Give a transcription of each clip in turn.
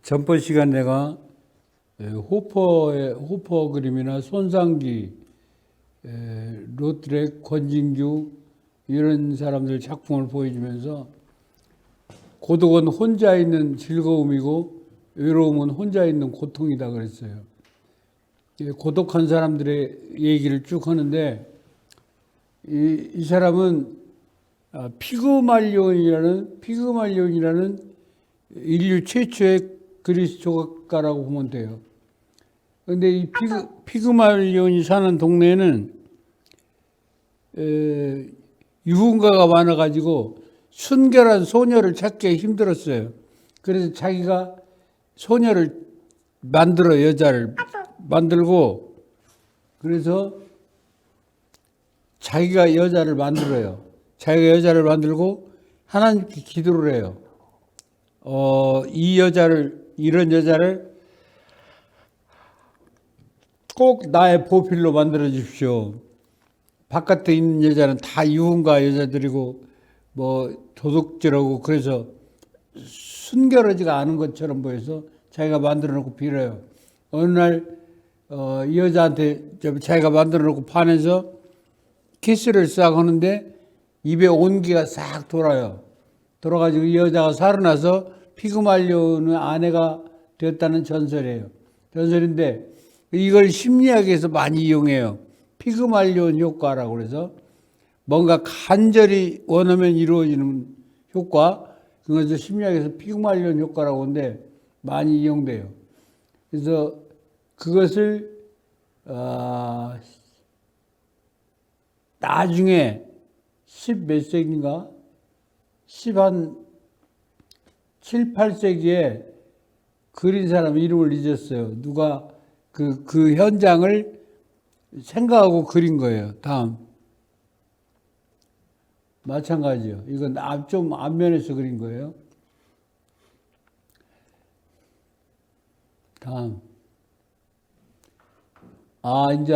전번 시간 내가 호퍼 그림이나 손상기, 로트렉, 권진규 이런 사람들 작품을 보여주면서 고독은 혼자 있는 즐거움이고 외로움은 혼자 있는 고통이다 그랬어요. 고독한 사람들의 얘기를 쭉 하는데 이 사람은 피그말리온이라는 인류 최초의 그리스 조각가라고 보면 돼요. 그런데 이 피그말리온이 사는 동네에는 유흥가가 많아가지고 순결한 소녀를 찾기 힘들었어요. 그래서 자기가 소녀를 여자를 만들고, 그래서 자기가 여자를 만들어요. 자기가 여자를 만들고 하나님께 기도를 해요. 이런 여자를 꼭 나의 보필로 만들어 주십시오. 바깥에 있는 여자는 다 유흥가 여자들이고 도둑질하고 그래서 순결하지가 않은 것처럼 보여서 자기가 만들어 놓고 빌어요. 어느 날 이 여자한테 자기가 만들어 놓고 반해서 키스를 싹 하는데 입에 온기가 싹 돌아요. 돌아가지고 이 여자가 살아나서 피그말리온의 아내가 되었다는 전설이에요. 전설인데 이걸 심리학에서 많이 이용해요. 피그말리온 효과라고 그래서 뭔가 간절히 원하면 이루어지는 효과, 그것을 심리학에서 피그말리온 효과라고 하는데 많이 이용돼요. 그래서 그것을 나중에 10몇 세기인가? 10한 7, 8세기에 그린 사람 이름을 잊었어요. 누가 그 현장을 생각하고 그린 거예요. 다음. 마찬가지요. 이건 좀 앞면에서 그린 거예요. 다음. 이제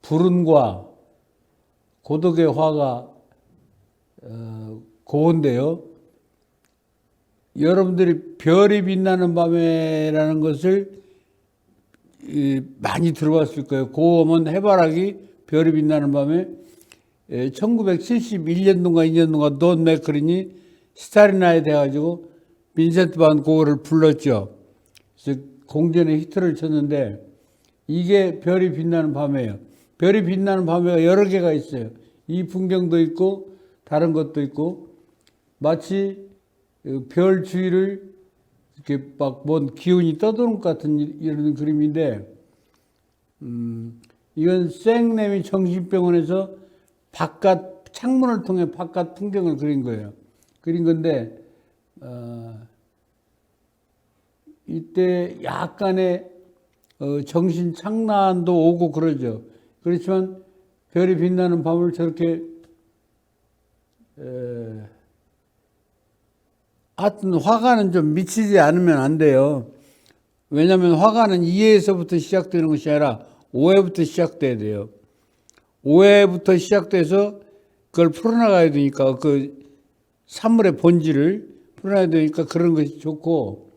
불운과 고독의 화가 고운데요. 여러분들이 별이 빛나는 밤에라는 것을 많이 들어봤을 거예요. 고음은 해바라기 별이 빛나는 밤에 1971년도인가 2년도인가 돈 맥크린이 스타리나에 돼가지고 빈센트 반 고흐를 불렀죠. 그래서 공전에 히트를 쳤는데 이게 별이 빛나는 밤이에요. 별이 빛나는 밤에 여러 개가 있어요. 이 풍경도 있고 다른 것도 있고 마치 별 주위를 이렇게 막 뭔 기운이 떠도는 것 같은 이런 그림인데 이건 생내미 정신병원에서 바깥 창문을 통해 바깥 풍경을 그린 거예요. 그린 건데 이때 약간의 정신 착란도 오고 그러죠. 그렇지만 별이 빛나는 밤을 저렇게 하여튼 화가는 좀 미치지 않으면 안 돼요. 왜냐하면 화가는 이해에서부터 시작되는 것이 아니라 오해부터 시작돼야 돼요. 오해부터 시작돼서 그걸 풀어나가야 되니까 그 산물의 본질을 풀어나가야 되니까 그런 것이 좋고,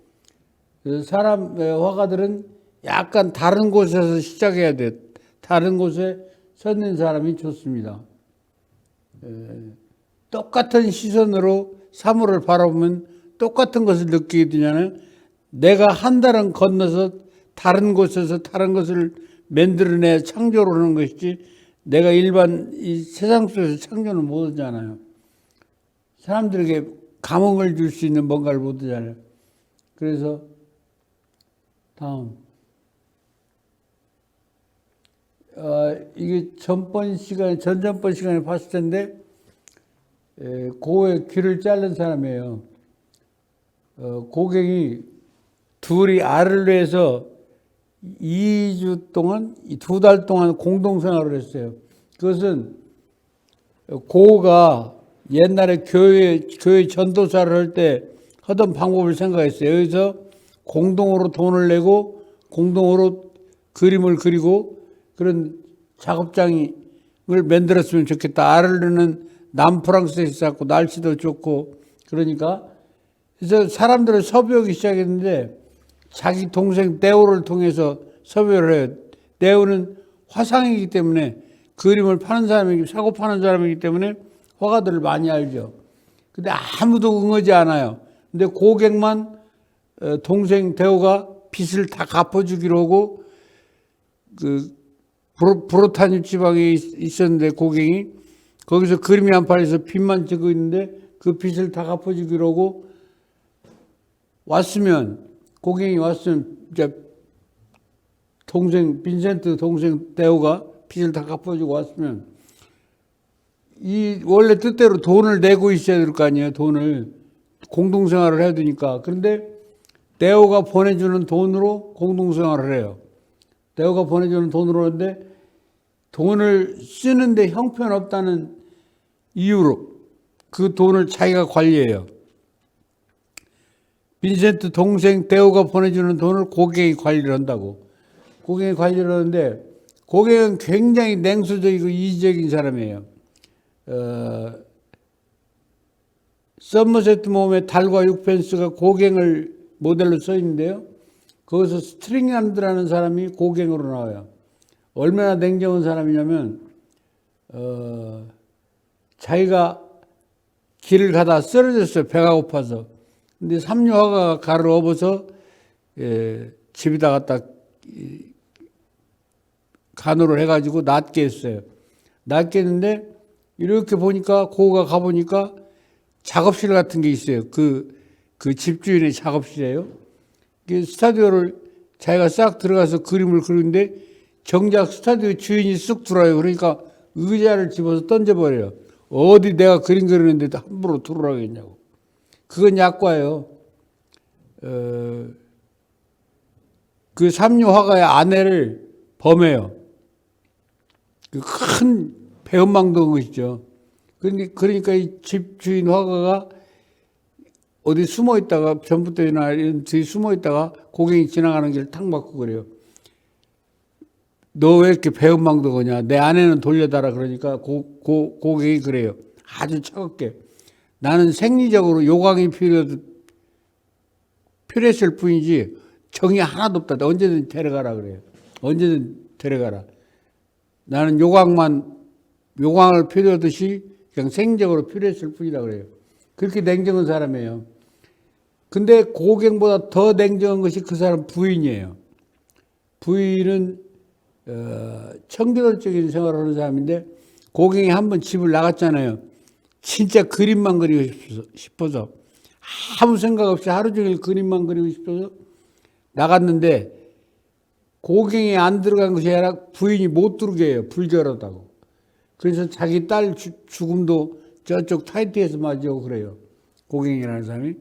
화가들은 약간 다른 곳에서 시작해야 돼. 다른 곳에 서 있는 사람이 좋습니다. 똑같은 시선으로 사물을 바라보면 똑같은 것을 느끼게 되냐면 내가 한 달은 건너서 다른 곳에서 다른 것을 만들어내 창조를 하는 것이지 내가 일반 이 세상 속에서 창조는 못 하잖아요. 사람들에게 감흥을 줄 수 있는 뭔가를 못 하잖아요. 그래서 다음. 이게 전전번 시간에 봤을 텐데 고의 귀를 자른 사람이에요. 고갱이 둘이 알을 내서 2주 동안, 2달 동안 공동생활을 했어요. 그것은 고가 옛날에 교회 전도사를 할 때 하던 방법을 생각했어요. 여기서 공동으로 돈을 내고 공동으로 그림을 그리고 그런 작업장을 만들었으면 좋겠다. 알을 내는 남프랑스에 있었고 날씨도 좋고 그러니까 그래서 사람들을 섭외하기 시작했는데 자기 동생 네오를 통해서 섭외를 해요. 네오는 화상이기 때문에 그림을 파는 사람이기 사고 파는 사람이기 때문에 화가들을 많이 알죠. 근데 아무도 응하지 않아요. 근데 고객만 동생 대호가 빚을 다 갚아주기로 하고 그 브로타뉴 지방에 있었는데 고객이 거기서 그림이 안 팔려서 빚만 지고 있는데 그 빚을 다 갚아주기로 하고 왔으면 고객이 왔으면 이제 동생 빈센트 동생 대호가 빚을 다 갚아주고 왔으면 이 원래 뜻대로 돈을 내고 있어야 될 거 아니에요. 돈을 공동생활을 해야 되니까. 그런데 대호가 보내주는 돈으로 공동생활을 해요. 대호가 보내주는 돈으로 하는데 돈을 쓰는데 형편없다는 이유로 그 돈을 자기가 관리해요. 빈센트 동생 대호가 보내주는 돈을 고객이 관리를 한다고. 고객이 관리를 하는데 고객은 굉장히 냉소적이고 이기적인 사람이에요. 서머셋 모험의 달과 육펜스가 고갱을 모델로 써 있는데요. 거기서 스트링한드라는 사람이 고갱으로 나와요. 얼마나 냉정한 사람이냐면 자기가 길을 가다 쓰러졌어요. 배가 고파서. 근데 삼류화가 가를 업어서 집에다 갖다 간호를 해가지고 낫게 했어요. 낫게 했는데 이렇게 보니까 고가 가보니까 작업실 같은 게 있어요. 그 집주인의 작업실이에요. 스타디오를 자기가 싹 들어가서 그림을 그리는데 정작 스타디오 주인이 쑥 들어와요. 그러니까 의자를 집어서 던져버려요. 어디 내가 그림 그리는데 함부로 들어오라고 했냐고. 그건 약과예요. 그 삼류화가의 아내를 범해요. 그 큰 배은망덕한 것이죠. 그러니까 이 집주인 화가가 어디 숨어 있다가 전봇대나 이런 뒤에 숨어 있다가 고객이 지나가는 길을 탁 막고 그래요. 너 왜 이렇게 배은망덕하냐? 내 아내는 돌려달라. 그러니까 고객이 그래요. 아주 차갑게. 나는 생리적으로 요강이 필요했을 뿐이지 정이 하나도 없다. 언제든 데려가라 그래요. 언제든 데려가라. 나는 요강을 필요하듯이 그냥 생적으로 필요했을 뿐이다 그래요. 그렇게 냉정한 사람이에요. 근데 고갱보다 더 냉정한 것이 그 사람 부인이에요. 부인은 청결적인 생활을 하는 사람인데 고갱이 한번 집을 나갔잖아요. 진짜 그림만 그리고 싶어서 아무 생각 없이 하루 종일 그림만 그리고 싶어서 나갔는데 고갱이 안 들어간 것이 아니라 부인이 못 들게 해요. 불결하다고. 그래서 자기 딸 죽음도 저쪽 타이트에서 맞이하고 그래요. 고갱이라는 사람이.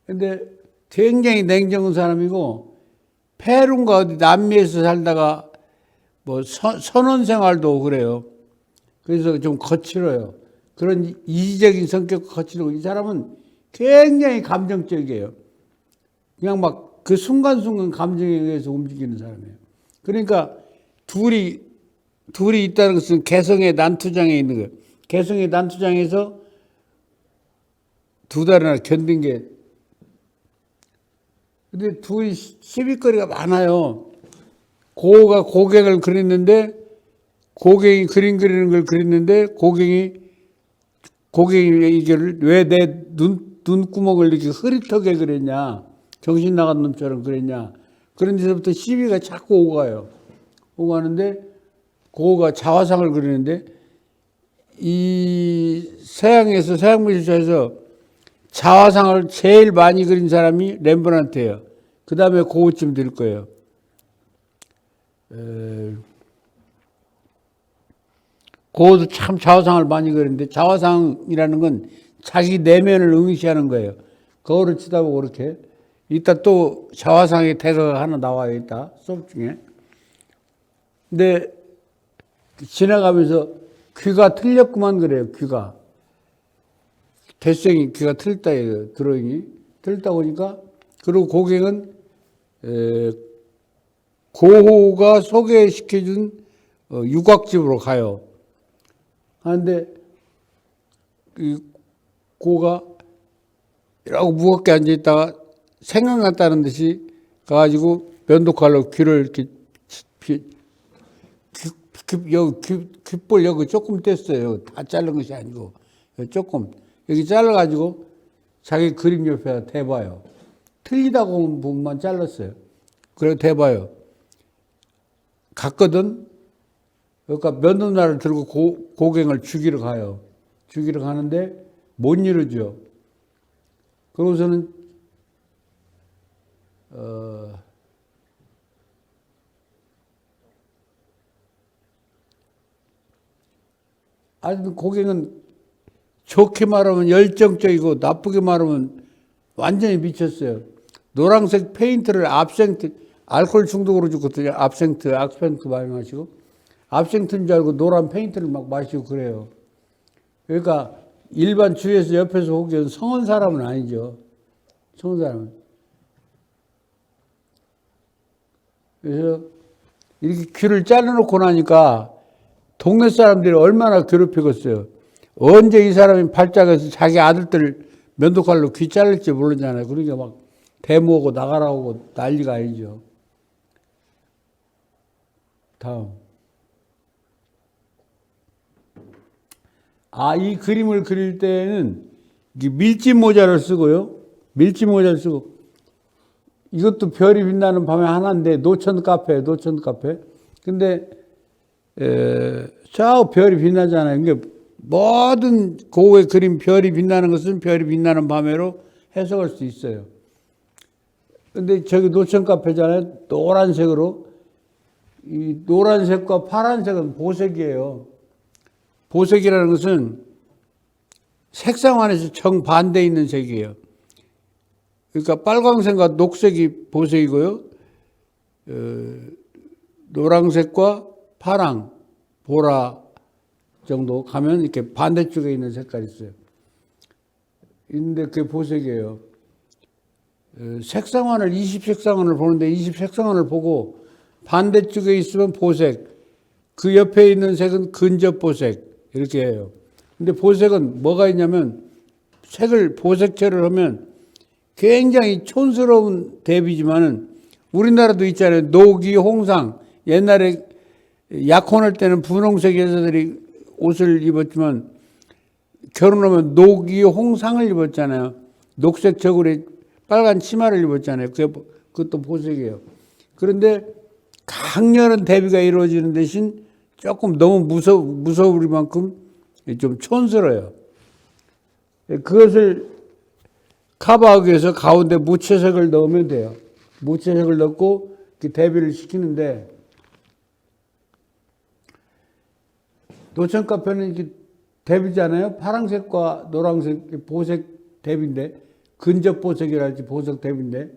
근데 굉장히 냉정한 사람이고 페루인가 어디 남미에서 살다가 뭐 선원 생활도 그래요. 그래서 좀 거칠어요. 그런 이지적인 성격과 거칠고 이 사람은 굉장히 감정적이에요. 그냥 막 그 순간순간 감정에 의해서 움직이는 사람이에요. 그러니까 둘이 있다는 것은 개성의 난투장에 있는 거예요. 개성의 난투장에서 두 달이나 견딘 게. 근데 둘이 시비거리가 많아요. 고가 고갱을 그렸는데 고갱이 그림 그리는 걸 그렸는데 고갱이 이거를 왜 내 눈구멍을 이렇게 흐릿하게 그렸냐. 정신 나간 놈처럼 그랬냐. 그런 데서부터 시비가 자꾸 오가요. 오가는데 고가 자화상을 그리는데 이 서양 미술사에서 자화상을 제일 많이 그린 사람이 렘브란트예요. 그 다음에 고우쯤 될 거예요. 고우도 참 자화상을 많이 그리는데 자화상이라는 건 자기 내면을 응시하는 거예요. 거울을 쳐다보고 그렇게. 이따 또 자화상의 대사가 하나 나와요. 이따 수업 중에. 근데 지나가면서 귀가 틀렸구만 그래요. 귀가. 대생이 귀가 틀렸다 해요. 드로잉이. 틀렸다 보니까 그리고 고객은 고호가 소개시켜준 유곽집으로 가요. 하는데 고가 이러고 무겁게 앉아있다가 생각났다는 듯이 가가지고 면도칼로 귀를 이렇게 여기 귓볼 여기 조금 뗐어요. 다 자른 것이 아니고 조금 여기 잘라가지고 자기 그림 옆에다 대봐요. 틀리다고 하는 부분만 잘랐어요. 그래 대봐요. 갔거든. 그러니까 면도날을 들고 고갱을 죽이러 가요. 죽이러 가는데 못 이루죠. 그러고서는 아주 고갱은 좋게 말하면 열정적이고 나쁘게 말하면 완전히 미쳤어요. 노란색 페인트를 압생트, 알코올 중독으로 죽거든요. 압생트 많이 마시고. 압생트인 줄 알고 노란 페인트를 막 마시고 그래요. 그러니까 일반 주위에서 옆에서 보기에는 성한 사람은 아니죠. 성한 사람은. 그래서 이렇게 귀를 잘라놓고 나니까 동네 사람들이 얼마나 괴롭히겠어요. 언제 이 사람이 발작해서 자기 아들들 면도칼로 귀 자를지 모르잖아요. 그러니까 막 대모하고 나가라고 난리가 아니죠. 다음. 이 그림을 그릴 때는 밀짚 모자를 쓰고요. 밀짚 모자를 쓰고, 이것도 별이 빛나는 밤에 하나인데, 노천 카페. 근데, 저 별이 빛나잖아요. 그러니까 모든 고우의 그림 별이 빛나는 것은 별이 빛나는 밤에로 해석할 수 있어요. 근데 저기 노천 카페잖아요. 노란색으로. 이 노란색과 파란색은 보색이에요. 보색이라는 것은 색상 안에서 정반대 있는 색이에요. 그러니까 빨강색과 녹색이 보색이고요. 노란색과 파랑, 보라 정도 가면 이렇게 반대쪽에 있는 색깔이 있어요. 근데 그게 보색이에요. 색상안을 20색상안을 보는데 20색상안을 보고 반대쪽에 있으면 보색, 그 옆에 있는 색은 근접 보색 이렇게 해요. 근데 보색은 뭐가 있냐면 색을 보색체를 하면 굉장히 촌스러운 대비지만은 우리나라도 있잖아요. 녹이 홍상. 옛날에 약혼할 때는 분홍색 여자들이 옷을 입었지만 결혼하면 녹이 홍상을 입었잖아요. 녹색 저고리 빨간 치마를 입었잖아요. 그것도 보색이에요. 그런데 강렬한 대비가 이루어지는 대신 조금 너무 무서울 만큼 좀 촌스러워요. 그것을 커버하기 위해서 가운데 무채색을 넣으면 돼요. 무채색을 넣고 대비를 시키는데, 노천 카페는 이렇게 대비잖아요. 파란색과 노란색 보색 대비인데, 근접 보색이랄지 보색 대비인데,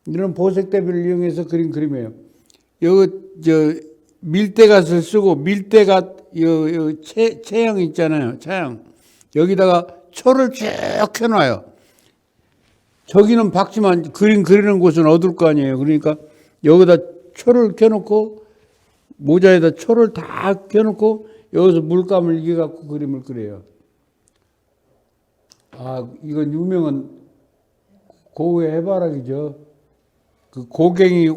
이런 보색 대비를 이용해서 그린 그림이에요. 밀대갓을 쓰고, 밀대갓, 체형 있잖아요. 체형. 여기다가 초를 쭉 켜놔요. 저기는 밝지만 그림 그리는 곳은 어두울 거 아니에요. 그러니까 여기다 초를 켜놓고, 모자에다 초를 다 켜놓고, 여기서 물감을 이겨갖고 그림을 그려요. 이건 유명한 고우의 해바라기죠. 그 고갱이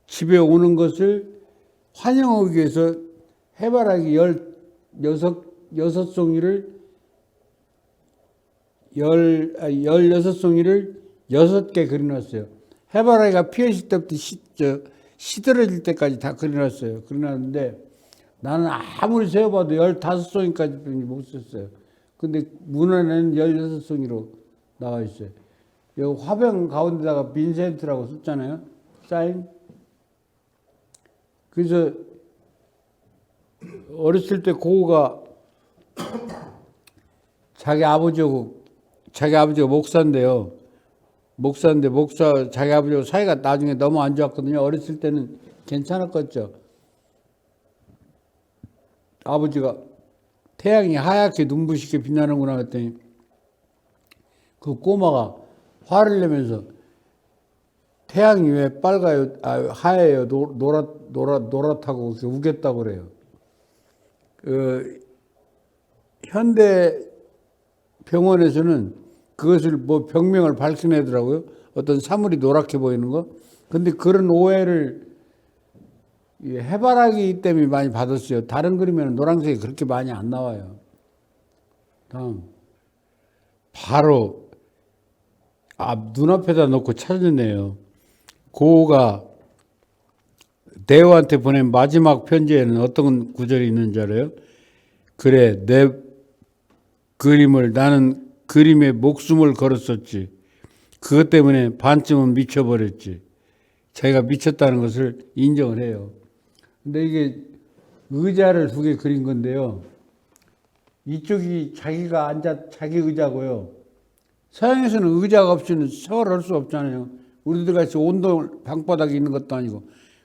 집에 오는 것을 환영하기 위해서 해바라기 16송이를 6개 그려놨어요. 해바라기가 피어있을 때부터 시들어질 때까지 다 그려놨어요. 그려놨는데 나는 아무리 세어봐도 15송이까지 못 썼어요. 근데 문안에는 16송이로 나와 있어요. 여기 화병 가운데다가 빈센트라고 썼잖아요. 사인. 그래서 어렸을 때 고우가 자기 아버지가 목사인데요. 자기 아버지하고 사이가 나중에 너무 안 좋았거든요. 어렸을 때는 괜찮았겠죠. 아버지가 태양이 하얗게 눈부시게 빛나는구나 했더니 그 꼬마가 화를 내면서 태양이 왜 빨가요? 하얘요? 노랗다고 그렇게 우겼다고 그래요. 현대 병원에서는 그것을 뭐 병명을 밝혀내더라고요. 어떤 사물이 노랗게 보이는 거. 근데 그런 오해를 해바라기 때문에 많이 받았어요. 다른 그림에는 노란색이 그렇게 많이 안 나와요. 다음. 바로 눈앞에다 놓고 찾아내요. 고우가 대우한테 보낸 마지막 편지에는 어떤 구절이 있는 줄 알아요? 그래, 내 그림을 나는 그림에 목숨을 걸었었지. 그것 때문에 반쯤은 미쳐버렸지. 자기가 미쳤다는 것을 인정을 해요. 근데 이게 의자를 2개 그린 건데요. 이쪽이 자기가 자기 의자고요. 서양에서는 의자가 없이는 생활을 할 수 없잖아요. 우리들 같이 온돌 방바닥에 있는 것도 아니고.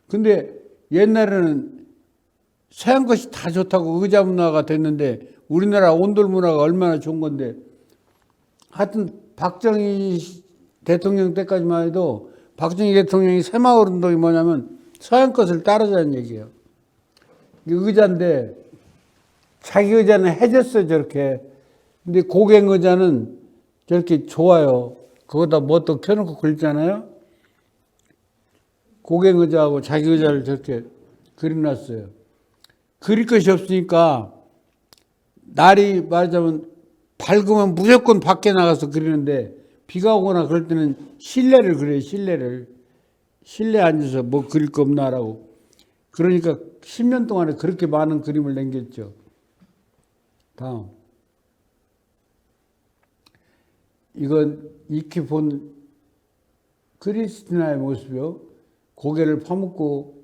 근데 옛날에는 서양 것이 다 좋다고 의자 문화가 됐는데 우리나라 온돌 문화가 얼마나 좋은 건데 하여튼 박정희 대통령 때까지만 해도 박정희 대통령이 새마을 운동이 뭐냐면 서양 것을 따르자는 얘기예요. 의자인데 자기 의자는 해졌어요, 저렇게. 근데 고갱 의자는 저렇게 좋아요. 거기다 뭐 또 켜놓고 그랬잖아요. 고갱 의자하고 자기 의자를 저렇게 그려놨어요. 그릴 것이 없으니까 날이 말하자면 밝으면 무조건 밖에 나가서 그리는데 비가 오거나 그럴 때는 실내를 그려요, 실내를. 실내에 앉아서 뭐 그릴 거 없나라고. 그러니까 10년 동안에 그렇게 많은 그림을 남겼죠. 다음. 이건 익히 본 크리스티나의 모습이요. 고개를 파묻고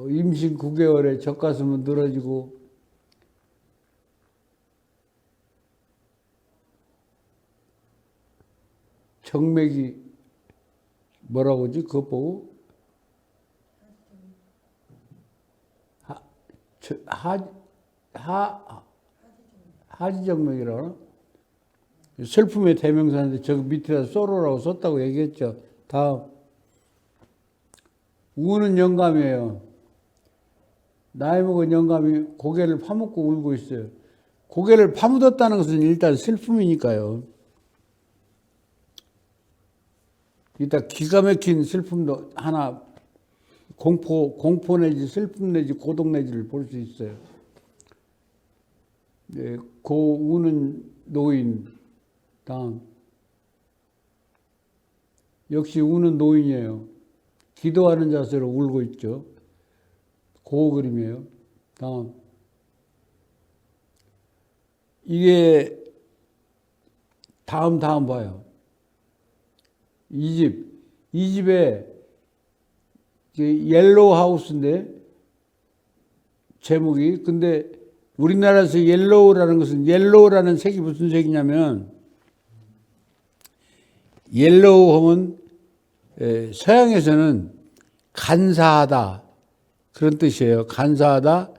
임신 9개월에 젖가슴은 늘어지고 정맥이 뭐라고 하지? 그거 보고 하지정맥이라고 슬픔의 대명사인데 저기 밑에다 소로라고 썼다고 얘기했죠. 다음. 우는 영감이에요. 나이 먹은 영감이 고개를 파묻고 울고 있어요. 고개를 파묻었다는 것은 일단 슬픔이니까요. 일단 기가 막힌 슬픔도 하나 공포 내지 슬픔 내지 고독 내지를 볼 수 있어요. 네, 고 우는 노인. 다음. 역시 우는 노인이에요. 기도하는 자세로 울고 있죠. 고 그림이에요. 다음. 이게 다음 봐요. 이 집에 옐로우 하우스인데 제목이. 근데 우리나라에서 옐로우라는 색이 무슨 색이냐면 옐로우 하면 서양에서는 간사하다 그런 뜻이에요. 간사하다.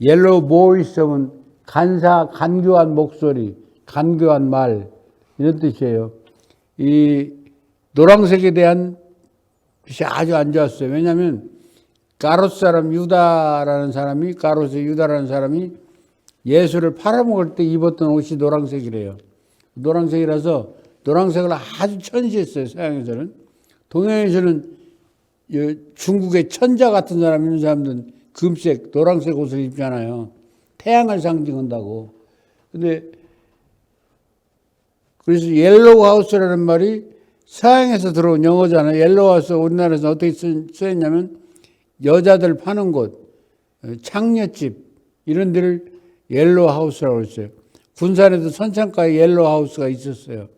옐로우 보이스 하면 간교한 목소리, 간교한 말 이런 뜻이에요. 이 노란색에 대한 뜻이 아주 안 좋았어요. 왜냐하면 가롯 사람 유다라는 사람이 예수를 팔아먹을 때 입었던 옷이 노란색이래요. 노란색이라서 노란색을 아주 천시했어요. 서양에서는. 동양에서는 중국의 천자 같은 사람 있는 사람들은 금색, 노란색 옷을 입잖아요. 태양을 상징한다고. 근데 그래서 옐로우 하우스라는 말이 서양에서 들어온 영어잖아요. 옐로우 하우스 우리나라에서 어떻게 쓰였냐면 여자들 파는 곳, 창녀집 이런 데를 옐로우 하우스라고 했어요. 군산에도 선창가에 옐로우 하우스가 있었어요.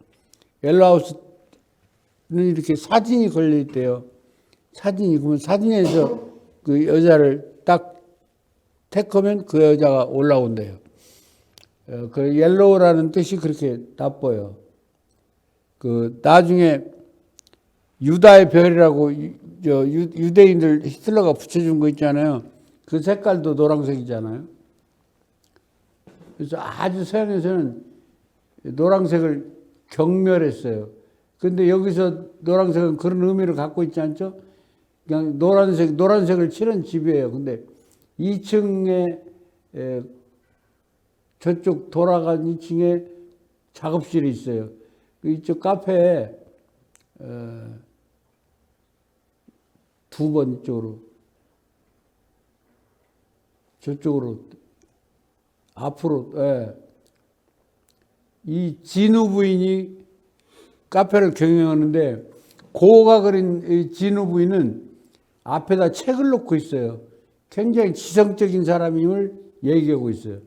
옐로우 하우스는 이렇게 사진이 걸려 있대요. 그러면 사진에서 그 여자를 딱 택하면 그 여자가 올라온대요. 그 옐로우라는 뜻이 그렇게 나빠요. 나중에 유다의 별이라고 유대인들 히틀러가 붙여준 거 있잖아요. 그 색깔도 노란색이잖아요. 그래서 아주 서양에서는 노란색을 경멸했어요. 근데 여기서 노란색은 그런 의미를 갖고 있지 않죠? 그냥 노란색을 칠한 집이에요. 근데 2층에 저쪽 돌아간 2층에 작업실이 있어요. 이쪽 카페에 두 번 이쪽으로, 저쪽으로, 앞으로. 예. 이 진우 부인이 카페를 경영하는데, 고가 그린 이 진우 부인은 앞에다 책을 놓고 있어요. 굉장히 지성적인 사람임을 얘기하고 있어요.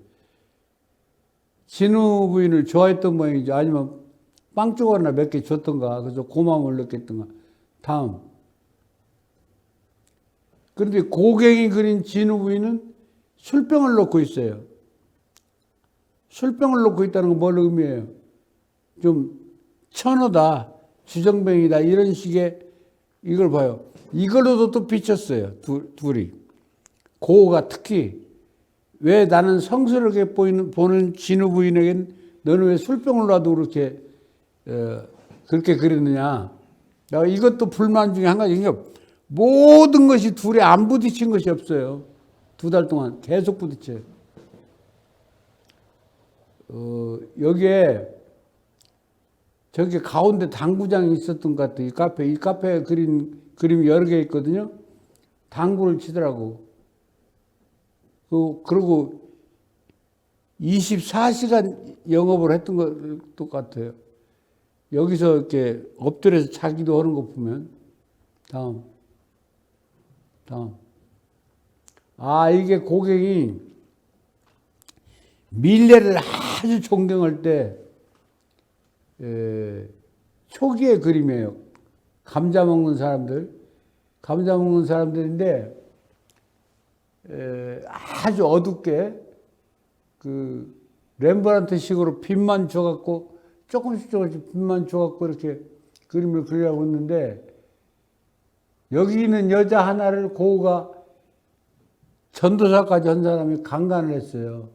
진우 부인을 좋아했던 모양이죠. 아니면 빵 조각이나 몇 개 줬던가. 그래서 고마움을 느꼈던가. 다음. 그런데 고갱이 그린 진우 부인은 술병을 놓고 있어요. 술병을 놓고 있다는 건 뭘 의미해요? 좀 천하다, 주정뱅이다, 이런 식의 이걸 봐요. 이걸로도 또 비쳤어요. 둘이. 고가 특히 왜 나는 성스럽게 보는 진우 부인에겐 너는 왜 술병을 놔도 그렇게 그렇게 그렸느냐. 내가 이것도 불만 중에 한 가지. 그러니까 모든 것이 둘이 안 부딪힌 것이 없어요. 2달 동안 계속 부딪혀요. 여기에 저기 가운데 당구장이 있었던 것 같아요. 이 카페에 그림이 여러 개 있거든요. 당구를 치더라고. 그리고 24시간 영업을 했던 것 같아요. 여기서 이렇게 엎드려서 자기도 하는 거 보면. 다음. 이게 고객이 밀레를 아주 존경할 때 초기의 그림이에요. 감자 먹는 사람들인데 아주 어둡게 그 렘브란트 식으로 빛만 줘갖고 조금씩 빛만 줘갖고 이렇게 그림을 그리려고 했는데, 여기 있는 여자 하나를 고우가 전도사까지 한 사람이 강간을 했어요.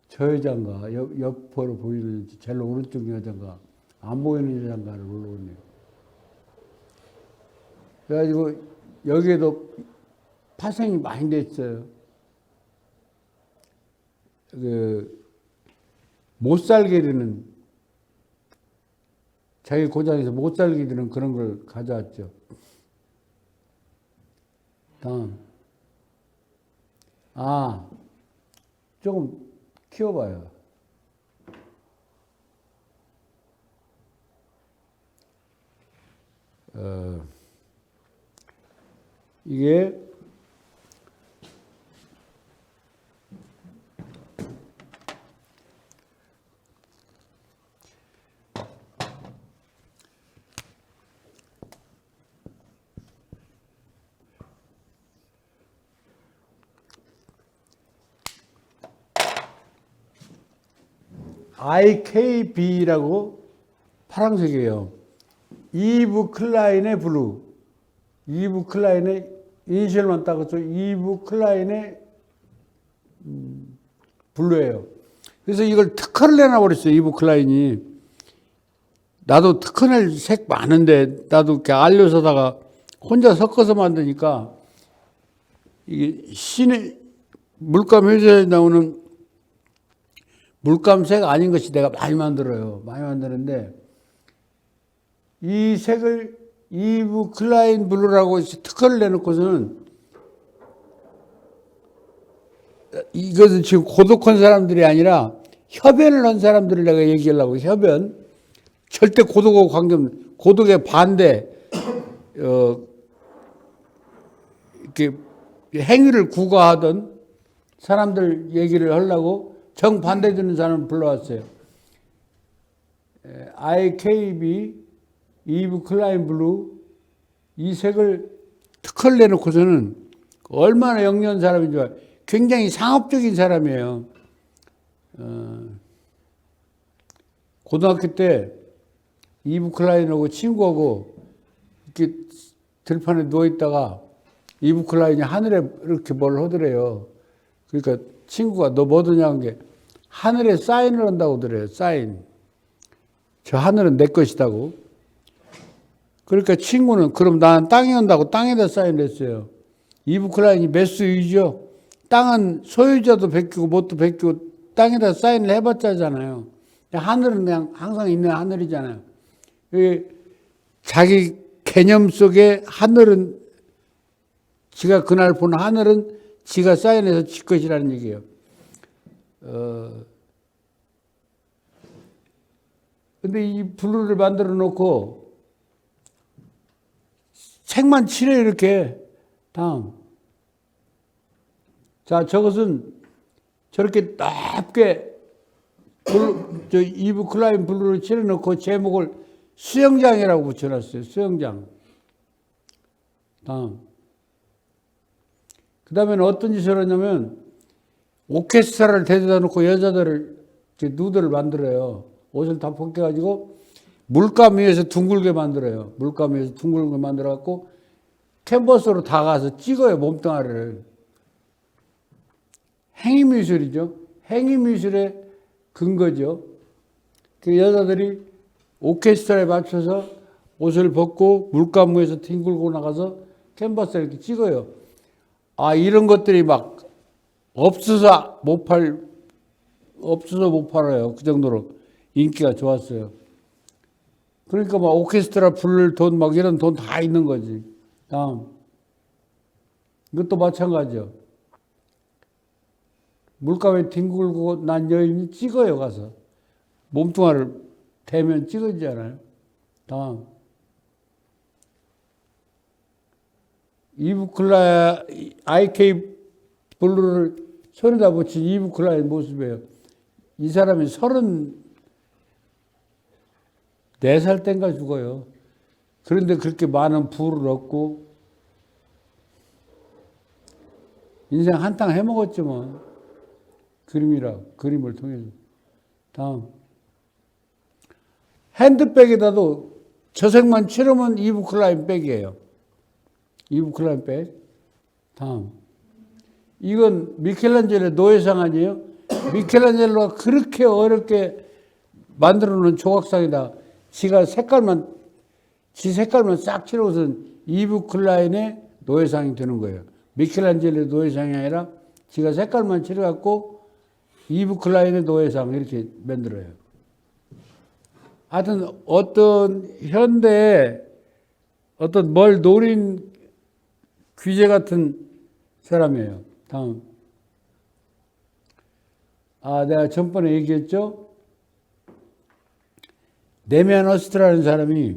저 여잔가, 옆으로 보이는 제일 오른쪽 여잔가, 안 보이는 여잔가를 모르겠네요. 그래가지고 여기에도 파생이 많이 됐어요. 못 살게 되는, 자기 고장에서 못 살게 되는 그런 걸 가져왔죠. 다음. 조금 키워봐요. 이게 IKB라고 파란색이에요. 이브 클라인의 블루. 이브 클라인의 이니셜만 따갔죠. 이브 클라인의 블루예요. 그래서 이걸 특허를 내놔버렸어요. 이브 클라인이. 나도 특허 낼 색 많은데 나도 이렇게 알려서다가 혼자 섞어서 만드니까 이게 신의 물감 회사에 나오는 물감색 아닌 것이 내가 많이 만들어요. 많이 만드는데 이 색을 이브 클라인 블루라고 특허를 내놓고서는 이것은 지금 고독한 사람들이 아니라 협연을 한 사람들을 내가 얘기하려고. 협연. 절대 고독하고 관계없는, 고독의 반대, 이렇게 행위를 구가하던 사람들 얘기를 하려고 정반대되는 사람을 불러왔어요. IKB, 이브 클라인 블루, 이 색을 특허를 내놓고서는 얼마나 영리한 사람인지 알아요. 굉장히 상업적인 사람이에요. 고등학교 때 이브 클라인하고 친구하고 이렇게 들판에 누워있다가 이브 클라인이 하늘에 이렇게 뭘 하더래요. 그러니까 친구가 너 뭐 드냐 한 게 하늘에 사인을 한다고 그래요. 사인. 저 하늘은 내 것이다고. 그러니까 친구는 그럼 나는 땅에 온다고 땅에다 사인을 했어요. 이브 클라인이 매수유죠. 땅은 소유자도 베끼고 뭣도 베끼고 땅에다 사인을 해봤자잖아요. 하늘은 그냥 항상 있는 하늘이잖아요. 자기 개념 속에 하늘은, 지가 그날 본 하늘은 지가 사인해서 지 것이라는 얘기예요. 근데 이 블루를 만들어 놓고 책만 칠해, 이렇게. 다음. 자, 저것은 저렇게 넓게 이브 클라인 블루를 칠해 놓고 제목을 수영장이라고 붙여놨어요. 수영장. 다음. 그 다음에는 어떤 짓을 하냐면, 오케스트라를 데려다 놓고 여자들을, 누드를 만들어요. 옷을 다 벗겨가지고 물감 위에서 둥글게 만들어요. 물감 위에서 둥글게 만들어갖고 캔버스로 다 가서 찍어요. 몸뚱아리를. 행위미술이죠. 행위미술의 근거죠. 그 여자들이 오케스트라에 맞춰서 옷을 벗고 물감 위에서 뒹굴고 나가서 캔버스에 이렇게 찍어요. 아, 이런 것들이 막 없어서 못 팔아요. 그 정도로 인기가 좋았어요. 그러니까 막 오케스트라 부를 돈, 막 이런 돈 다 있는 거지. 다음. 이것도 마찬가지죠. 물감에 뒹굴고 난 여인이 찍어요, 가서. 몸뚱아리를 대면 찍어지잖아요. 다음. 이브 클라이, IK 블루를 손에다 붙인 이브 클라의 모습이에요. 이 사람이 34살 땐가 죽어요. 그런데 그렇게 많은 부를 얻고 인생 한탕 해먹었지 뭐. 그림을 통해서. 다음. 핸드백에다도 저 색만 칠하면 이브 클라인 백이에요. 이브 클라인 백. 다음. 이건 미켈란젤로의 노예상 아니에요? 미켈란젤로가 그렇게 어렵게 만들어 놓은 조각상이다. 지 색깔만 싹 칠하고선 이브 클라인의 노예상이 되는 거예요. 미켈란젤로의 노예상이 아니라 지가 색깔만 칠해갖고 이브 클라인의 노예상 이렇게 만들어요. 하여튼 어떤 현대에 어떤 뭘 노린 귀재 같은 사람이에요. 다음. 내가 전번에 얘기했죠? 데미안 허스트라는 사람이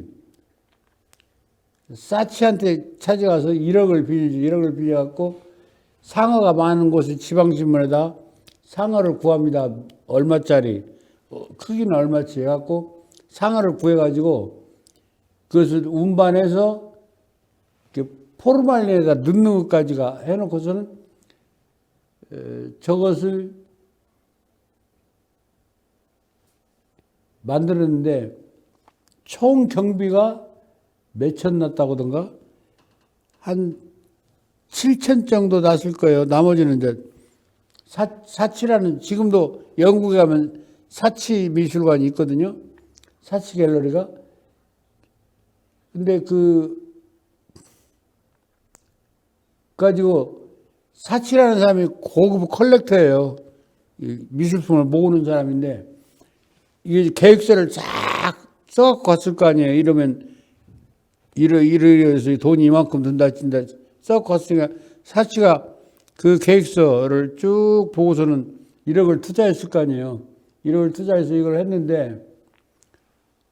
사치한테 찾아가서 1억을 빌려갖고 상어가 많은 곳에 지방신문에다 상어를 구합니다. 얼마짜리, 크기는 얼마치 해갖고 상어를 구해가지고 그것을 운반해서 포르말린에다 넣는 것까지가 해놓고서는 저것을 만들었는데 총 경비가 몇천 났다고던가 한 7천 정도 났을 거예요. 나머지는 이제 사치라는, 지금도 영국에 가면 사치 미술관이 있거든요. 사치 갤러리가. 근데 가지고 사치라는 사람이 고급 컬렉터예요. 미술품을 모으는 사람인데 이게 계획서를 쫙 써갖고 갔을 거 아니에요. 이러면 이래서 돈이 이만큼 든다 써갖고 갔으니까 사치가 그 계획서를 쭉 보고서는 1억을 투자했을 거 아니에요. 1억을 투자해서 이걸 했는데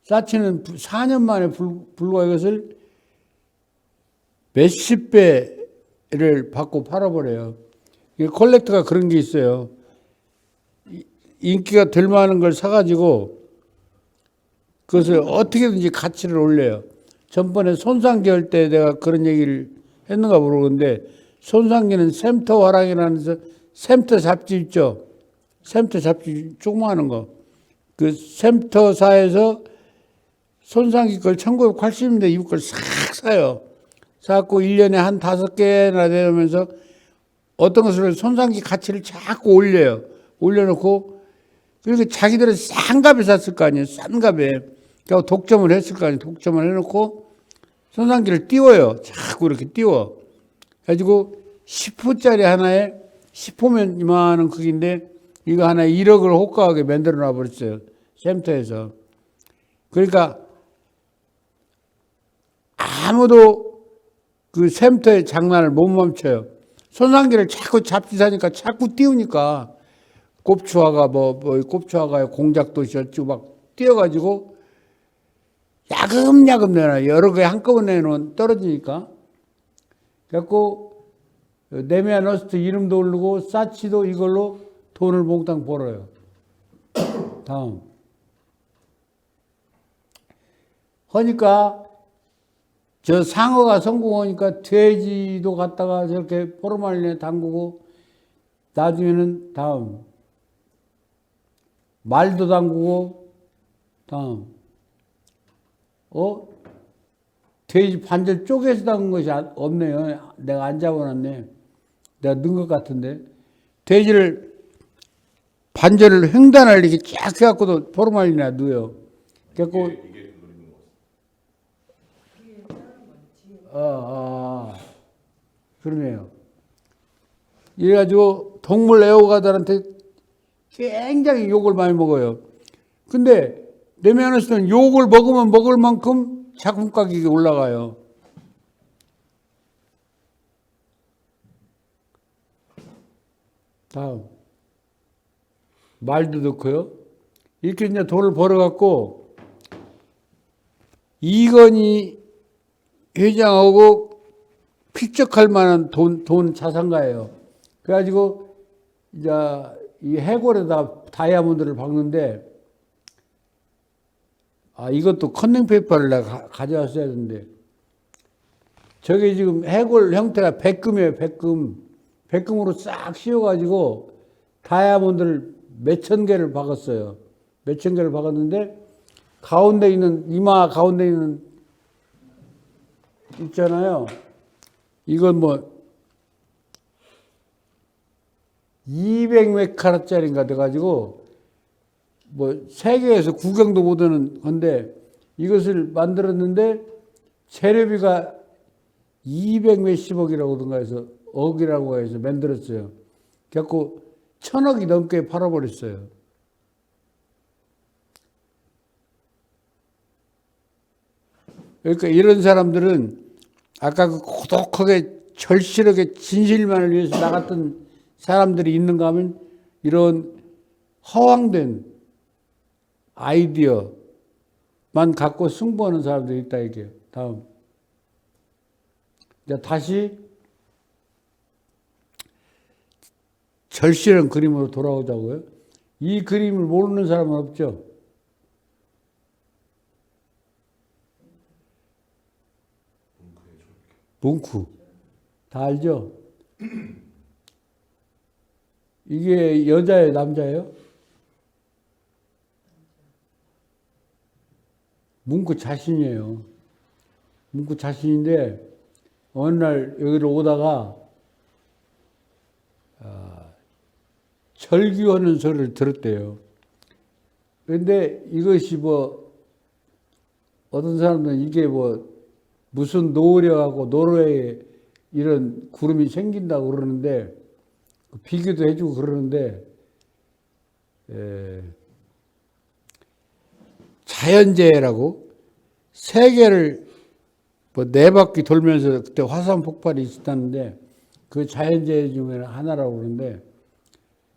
사치는 4년 만에 불과 이것을 몇십 배를 받고 팔아버려요. 컬렉터가 그런 게 있어요. 인기가 될 만한 걸 사가지고 그것을 어떻게든지 가치를 올려요. 전번에 손상기 할 때 내가 그런 얘기를 했는가 모르겠는데, 손상기는 샘터 화랑이라는 샘터 잡지 있죠. 샘터 잡지 조그마한 거. 그 샘터사에서 손상기 걸 1980년대 이후 걸 싹 사요. 사갖고 1년에 한 5개나 되면서 어떤 것을 손상기 가치를 자꾸 올려요. 올려놓고, 그리고 자기들은 싼 값에 샀을 거 아니에요. 싼 값에. 그러니까 독점을 했을 거 아니에요. 독점을 해놓고 손상기를 띄워요. 자꾸 이렇게 띄워. 가지고 10호짜리 하나에 10호면 이만한 크기인데 이거 하나 1억을 호가하게 만들어 놔버렸어요. 샘터에서. 그러니까 아무도 그 샘터의 장난을 못 멈춰요. 손상기를 자꾸 잡지사니까 자꾸 띄우니까 곱추화가 곱추화가 공작도시 어찌고 막 띄어가지고 야금야금 내놔. 여러 개 한꺼번에 내놓으면 떨어지니까. 그래갖고 네메아너스트 이름도 오르고 사치도 이걸로 돈을 몽땅 벌어요. 다음. 하니까 저 상어가 성공하니까 돼지도 갖다가 저렇게 포르말린에 담그고 나중에는 다음. 말도 담그고 다음. 돼지 반절 쪼개서 담근 것이 없네요. 내가 안 잡아놨네. 내가 넣은 것 같은데. 돼지를 반절을 횡단을 이렇게 쫙 해갖고도 포르말린에 넣어요. 그래갖고 그러네요. 이래가지고 동물 애호가들한테 굉장히 욕을 많이 먹어요. 근데 네메아너스는 욕을 먹으면 먹을 만큼 작품 가격이 올라가요. 다음. 말도 넣고요. 이렇게 이제 돈을 벌어갖고 이건희 회장하고 필적할 만한 돈 자산가예요. 그래가지고 이제 이 해골에다 다이아몬드를 박는데 이것도 컨닝페이퍼를 내가 가져왔어야 되는데 저게 지금 해골 형태가 백금이에요. 백금으로 싹 씌워가지고 다이아몬드를 몇천 개를 박았어요. 몇천 개를 박았는데 가운데 있는 이마 가운데 있는 있잖아요. 이건 200몇 카rat짜리인가 돼가지고 세계에서 구경도 못하는 건데 이것을 만들었는데 재료비가 200 몇십억이라고 하던가 해서 억이라고 해서 만들었어요. 그래갖고 1000억이 넘게 팔아버렸어요. 그러니까 이런 사람들은 아까 그 고독하게 절실하게 진실만을 위해서 나갔던 사람들이 있는가 하면 이런 허황된 아이디어만 갖고 승부하는 사람들이 있다 이게요. 다음. 이제 다시 절실한 그림으로 돌아오자고요. 이 그림을 모르는 사람은 없죠. 뭉크. 다 알죠? 이게 여자예요, 남자예요? 뭉크 자신이에요. 뭉크 자신인데 어느 날 여기를 오다가 절규하는 소리를 들었대요. 그런데 이것이 어떤 사람들은 이게 무슨 노력하고 노르웨이에 이런 구름이 생긴다고 그러는데 비교도 해주고 그러는데 자연재해라고 세계를 4바퀴 돌면서 그때 화산 폭발이 있었다는데 그 자연재해 중에 하나라고 그러는데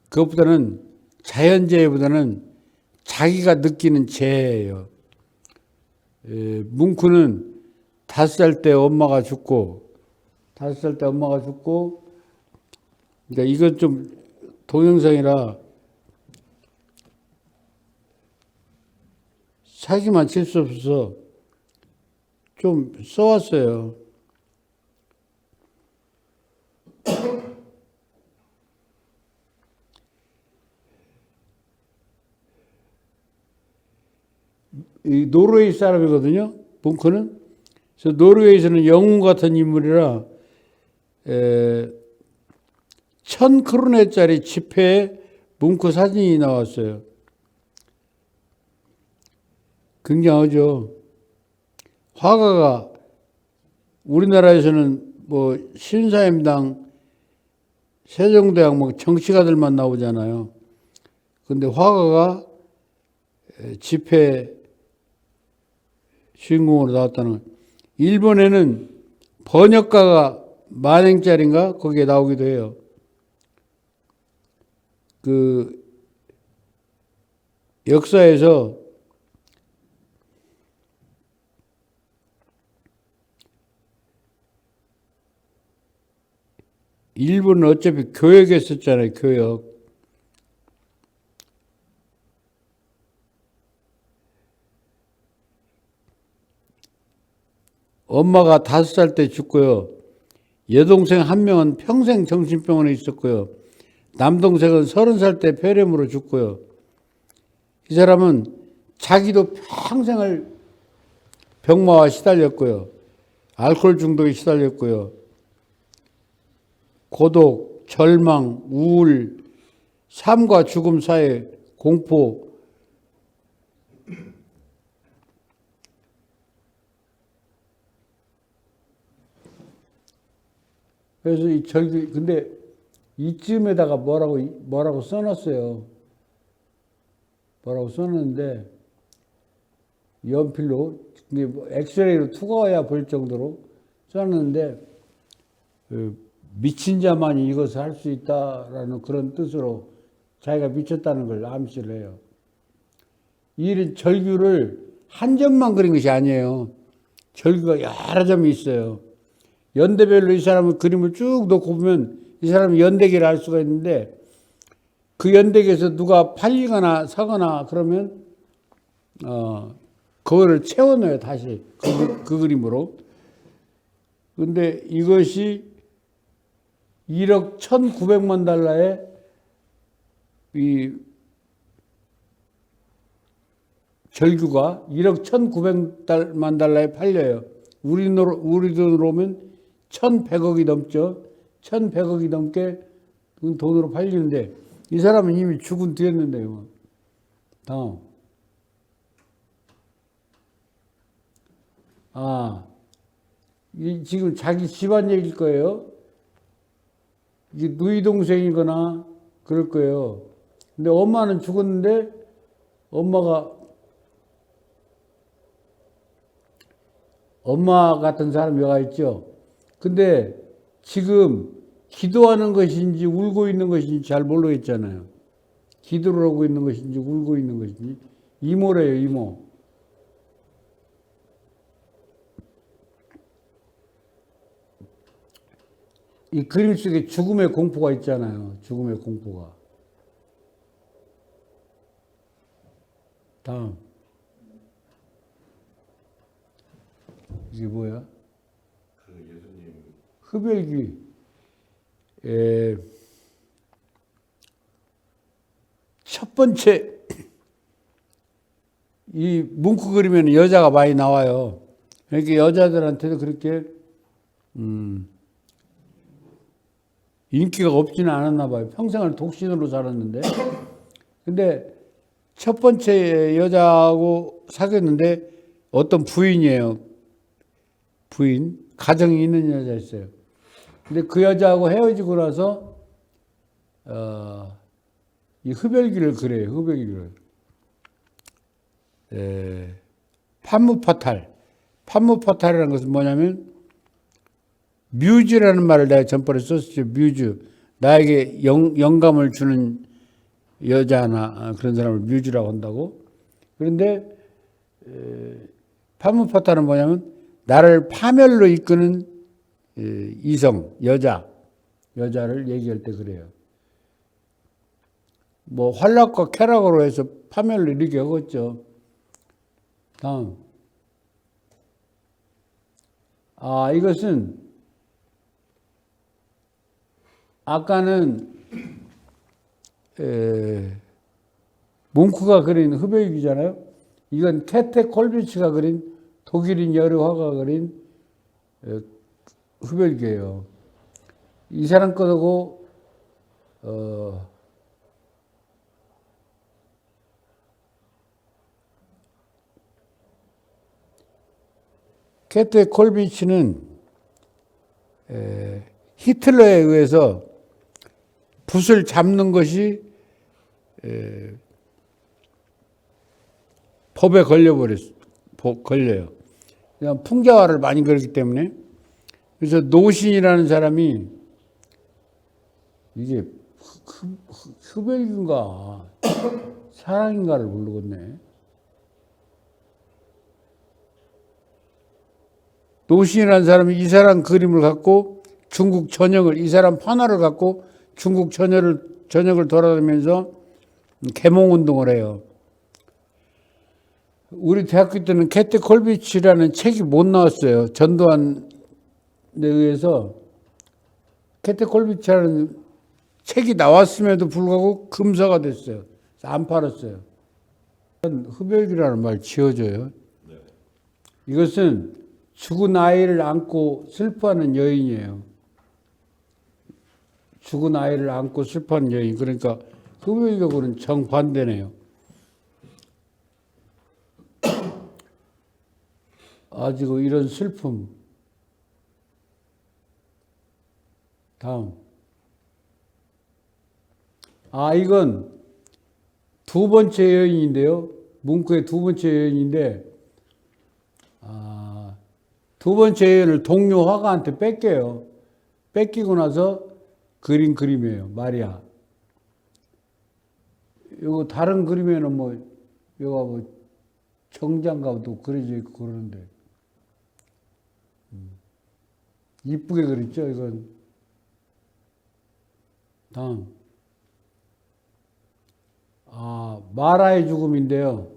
그것보다는 자연재해보다는 자기가 느끼는 재해예요. 뭉크는 5살 때 엄마가 죽고 그러니까 이건 좀 동영상이라 사진만 칠 수 없어서 좀 써왔어요. 이 노르웨이 사람이거든요. 뭉크는. 그래서 노르웨이에서는 영웅 같은 인물이라 1000크로네짜리 지폐에 뭉크 사진이 나왔어요. 굉장하죠. 화가가 우리나라에서는 신사임당, 세종대왕 정치가들만 나오잖아요. 근데 화가가 집회 주인공으로 나왔다는 거예요. 일본에는 번역가가 만행짜리인가 거기에 나오기도 해요. 그 역사에서 일본은 어차피 교역했었잖아요. 교역. 엄마가 5살 때 죽고요. 여동생 한 명은 평생 정신병원에 있었고요. 남동생은 30살 때 폐렴으로 죽고요. 이 사람은 자기도 평생을 병마와 시달렸고요. 알코올 중독에 시달렸고요. 고독, 절망, 우울, 삶과 죽음 사이 공포. 그래서 이 절규, 근데 이쯤에다가 뭐라고 써놨어요. 뭐라고 써놨는데, 연필로, 엑스레이로 투과해야 볼 정도로 써놨는데, 미친 자만이 이것을 할 수 있다라는 그런 뜻으로 자기가 미쳤다는 걸 암시를 해요. 이 절규를 한 점만 그린 것이 아니에요. 절규가 여러 점이 있어요. 연대별로 이 사람의 그림을 쭉 놓고 보면 이 사람이 연대기를 알 수가 있는데 그 연대기에서 누가 팔리거나 사거나 그러면 그거를 채워넣어요. 다시 그 그림으로. 근데 이것이 1억 1,900만 달러에 이 절규가 1억 1,900만 달러에 팔려요. 우리 돈으로 오면 1,100억이 넘죠. 1,100억이 넘게 돈으로 팔리는데 이 사람은 이미 죽은 뒤였는데요. 다음. 지금 자기 집안 얘기일 거예요. 이게 누이 동생이거나 그럴 거예요. 근데 엄마는 죽었는데 엄마 같은 사람이 와 있죠. 근데 지금 기도하는 것인지 울고 있는 것인지 잘 모르겠잖아요. 기도를 하고 있는 것인지 울고 있는 것인지. 이모래요, 이모. 이 그림 속에 죽음의 공포가 있잖아요. 죽음의 공포가. 다음. 이게 뭐야? 흡혈귀. 첫 번째, 이 뭉크 그리면 여자가 많이 나와요. 그러니까 여자들한테도 그렇게, 인기가 없지는 않았나 봐요. 평생을 독신으로 살았는데. 근데 첫 번째 여자하고 사귀었는데 어떤 부인이에요. 부인. 가정이 있는 여자였어요. 근데 그 여자하고 헤어지고 나서, 이 흡혈귀를 그래요. 흡혈귀를. 판무파탈. 판무파탈이라는 것은 뭐냐면, 뮤즈라는 말을 내가 전번에 썼었죠. 뮤즈. 나에게 영감을 주는 여자나 그런 사람을 뮤즈라고 한다고. 그런데 파무파탈은 뭐냐면 나를 파멸로 이끄는 이성, 여자를 얘기할 때 그래요. 뭐 활락과 쾌락으로 해서 파멸로 이렇게 하겠죠. 다음. 이것은 아까는 뭉크가 그린 흡혈귀잖아요. 이건 케테 콜비치가 그린 독일인 여러 화가가 그린 흡혈귀예요. 이 사람 거고 케테 콜비치는 히틀러에 의해서 붓을 잡는 것이 법에 걸려요. 그냥 풍자화를 많이 그렸기 때문에. 그래서 노신이라는 사람이 이게 흡혈귀인가 사랑인가를 모르겠네. 노신이라는 사람이 이 사람 그림을 갖고 중국 전역을, 이 사람 판화를 갖고 중국 전역을 돌아다니면서 계몽운동을 해요. 우리 대학교 때는 캐트 콜비치라는 책이 못 나왔어요. 전두환에 의해서 캐트 콜비치라는 책이 나왔음에도 불구하고 금사가 됐어요. 안 팔았어요. 흡혈귀라는 말 지어줘요. 이것은 죽은 아이를 안고 슬퍼하는 여인이에요. 죽은 아이를 안고 슬퍼하는 여인. 그러니까 흡혈귀하고는 정반대네요. 아지고 이런 슬픔. 다음. 이건 두 번째 여인인데요. 뭉크의 두 번째 여인인데, 두 번째 여인을 동료 화가한테 뺏겨요. 뺏기고 나서 그린 그림이에요. 마리아. 이거 다른 그림에는 이거 정장가도 그려져 있고 그러는데. 이쁘게 그렸죠, 이건. 다음. 마라의 죽음인데요.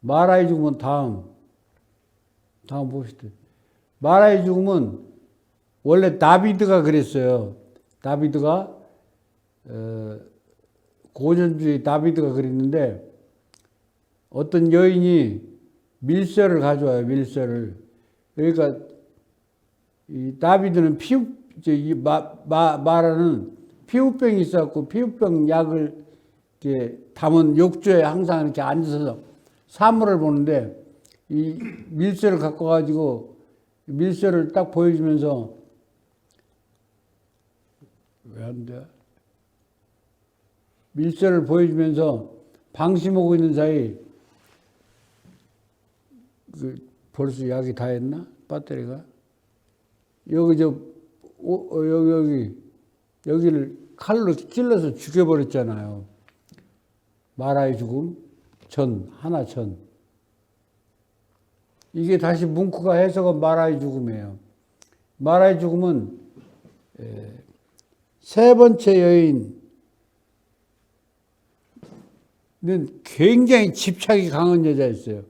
마라의 죽음은 다음 봅시다. 마라의 죽음은 원래 다비드가 그랬어요. 다비드가, 고전주의 다비드가 그랬는데, 어떤 여인이 밀서를 가져와요, 밀서를. 그러니까, 이 다비드는 마라는 피부병이 있었고, 피부병 약을 이렇게 담은 욕조에 항상 이렇게 앉아서 사물을 보는데, 이 밀서를 갖고 가지고 밀서를 딱 보여주면서 왜 안 돼? 밀서를 보여주면서 방심하고 있는 사이 벌써 약이 다 했나? 배터리가 여기를 칼로 찔러서 죽여버렸잖아요. 마라의 죽음 하나천. 이게 다시 뭉크가 해석한 마라의 죽음이에요. 마라의 죽음은 세 번째 여인은 굉장히 집착이 강한 여자였어요.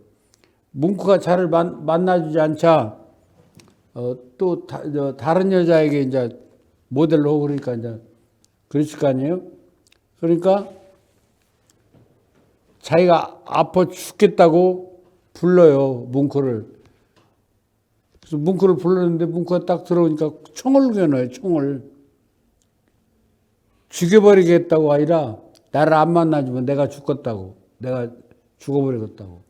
뭉크가 자를 만나주지 않자 또 다른 여자에게 이제 모델로 하고 그러니까 이제 그랬을 거 아니에요. 그러니까 자기가 아파 죽겠다고 불러요, 뭉크를. 그래서 뭉크를 불렀는데 뭉크가 딱 들어오니까 총을 겨눠요, 총을. 죽여버리겠다고 아니라 나를 안 만나주면 내가 죽겠다고. 내가 죽어버리겠다고.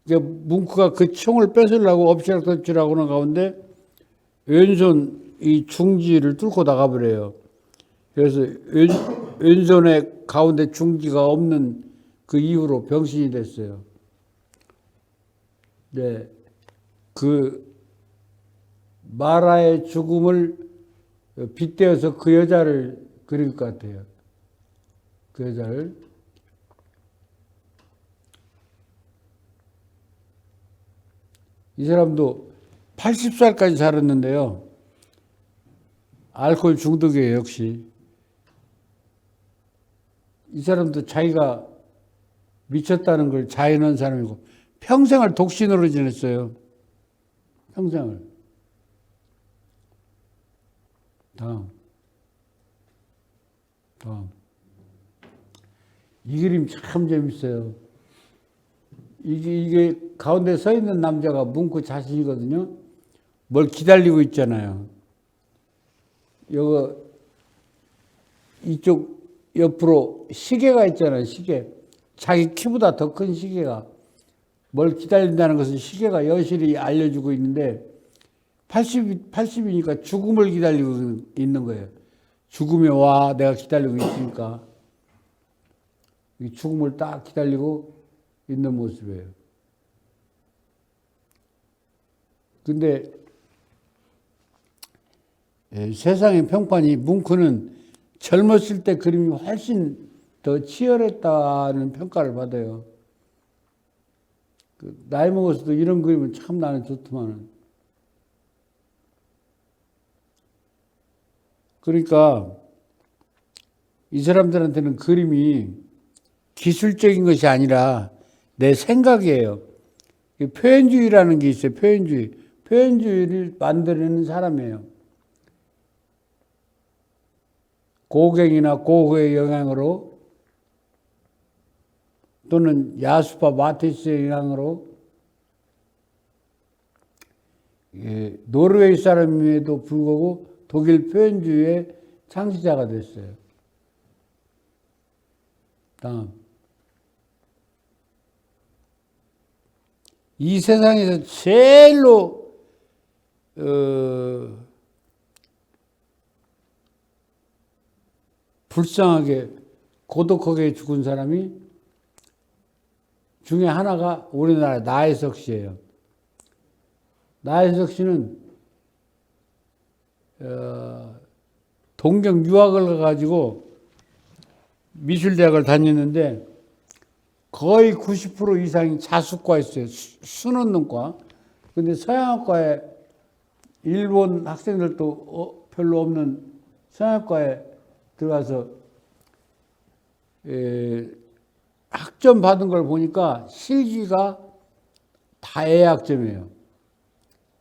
그러니까 뭉크가 그 총을 뺏으려고 엎치락덮치락 하는 가운데 왼손 이 중지를 뚫고 나가버려요. 그래서 왼손의 가운데 중지가 없는 그 이후로 병신이 됐어요. 네, 그 마라의 죽음을 빗대어서 그 여자를 그릴 것 같아요. 그 여자를. 이 사람도 80살까지 살았는데요. 알코올 중독이에요, 역시. 이 사람도 자기가 미쳤다는 걸 자인한 사람이고 평생을 독신으로 지냈어요. 평생을. 다음. 이 그림 참 재밌어요. 이게 가운데 서 있는 남자가 뭉크 자신이거든요. 뭘 기다리고 있잖아요. 이쪽 옆으로 시계가 있잖아요. 시계. 자기 키보다 더 큰 시계가. 뭘 기다린다는 것은 시계가 여실히 알려주고 있는데 80이니까 죽음을 기다리고 있는 거예요. 죽음이 와, 내가 기다리고 있으니까. 이 죽음을 딱 기다리고 있는 모습이에요. 근데 세상의 평판이 뭉크는 젊었을 때 그림이 훨씬 더 치열했다는 평가를 받아요. 나이 먹어서도 이런 그림은 참 나는 좋더만은. 그러니까 이 사람들한테는 그림이 기술적인 것이 아니라 내 생각이에요. 표현주의라는 게 있어요. 표현주의. 표현주의를 만들어내는 사람이에요. 고갱이나 고흐의 영향으로 또는 야수파 마티스의 영향으로 노르웨이 사람임에도 불구하고 독일 표현주의의 창시자가 됐어요. 다음. 이 세상에서 제일로 불쌍하게 고독하게 죽은 사람이 중에 하나가 우리나라 나혜석 씨예요. 나혜석 씨는 동경 유학을 가가지고 미술대학을 다녔는데 거의 90% 이상이 자수과였어요. 순원능과. 근데 서양학과에 일본 학생들도 별로 없는 서양학과에 들어가서 학점 받은 걸 보니까 실기가 다 A학점이에요.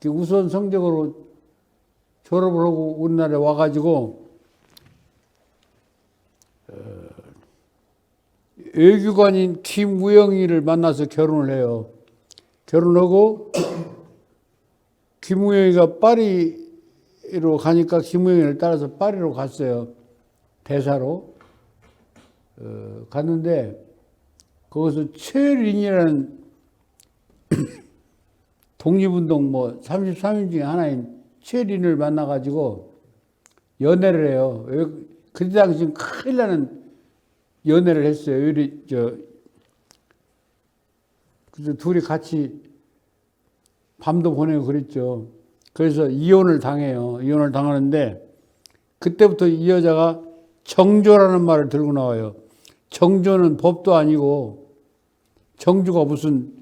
우선 성적으로 졸업을 하고 우리나라에 와가지고 외교관인 김우영이를 만나서 결혼을 해요. 결혼하고 김우영이가 파리로 가니까 김우영이를 따라서 파리로 갔어요. 대사로. 갔는데 거기서 최린이라는 독립운동 33인 중에 하나인 최린을 만나가지고 연애를 해요. 그때 당시 큰일 나는 연애를 했어요. 그래서 둘이 같이 밤도 보내고 그랬죠. 그래서 이혼을 당해요. 이혼을 당하는데 그때부터 이 여자가 정조라는 말을 들고 나와요. 정조는 법도 아니고 정조가 무슨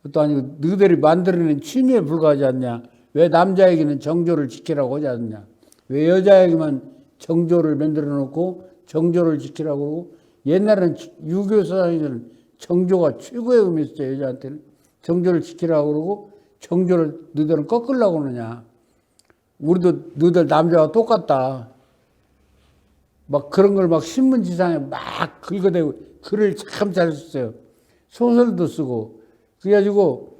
것도 아니고 너희들이 만들어낸 취미에 불과하지 않냐. 왜 남자에게는 정조를 지키라고 하지 않냐. 왜 여자에게만 정조를 만들어 놓고 정조를 지키라고 그러고 옛날에는 유교 사상에서는 정조가 최고의 의미였어요. 여자한테는 정조를 지키라고 그러고 정조를 너희들은 꺾으려고 그러냐. 우리도 너희들 남자와 똑같다. 막 그런 걸 막 신문지상에 막 긁어대고 글을 참 잘 썼어요. 소설도 쓰고. 그래가지고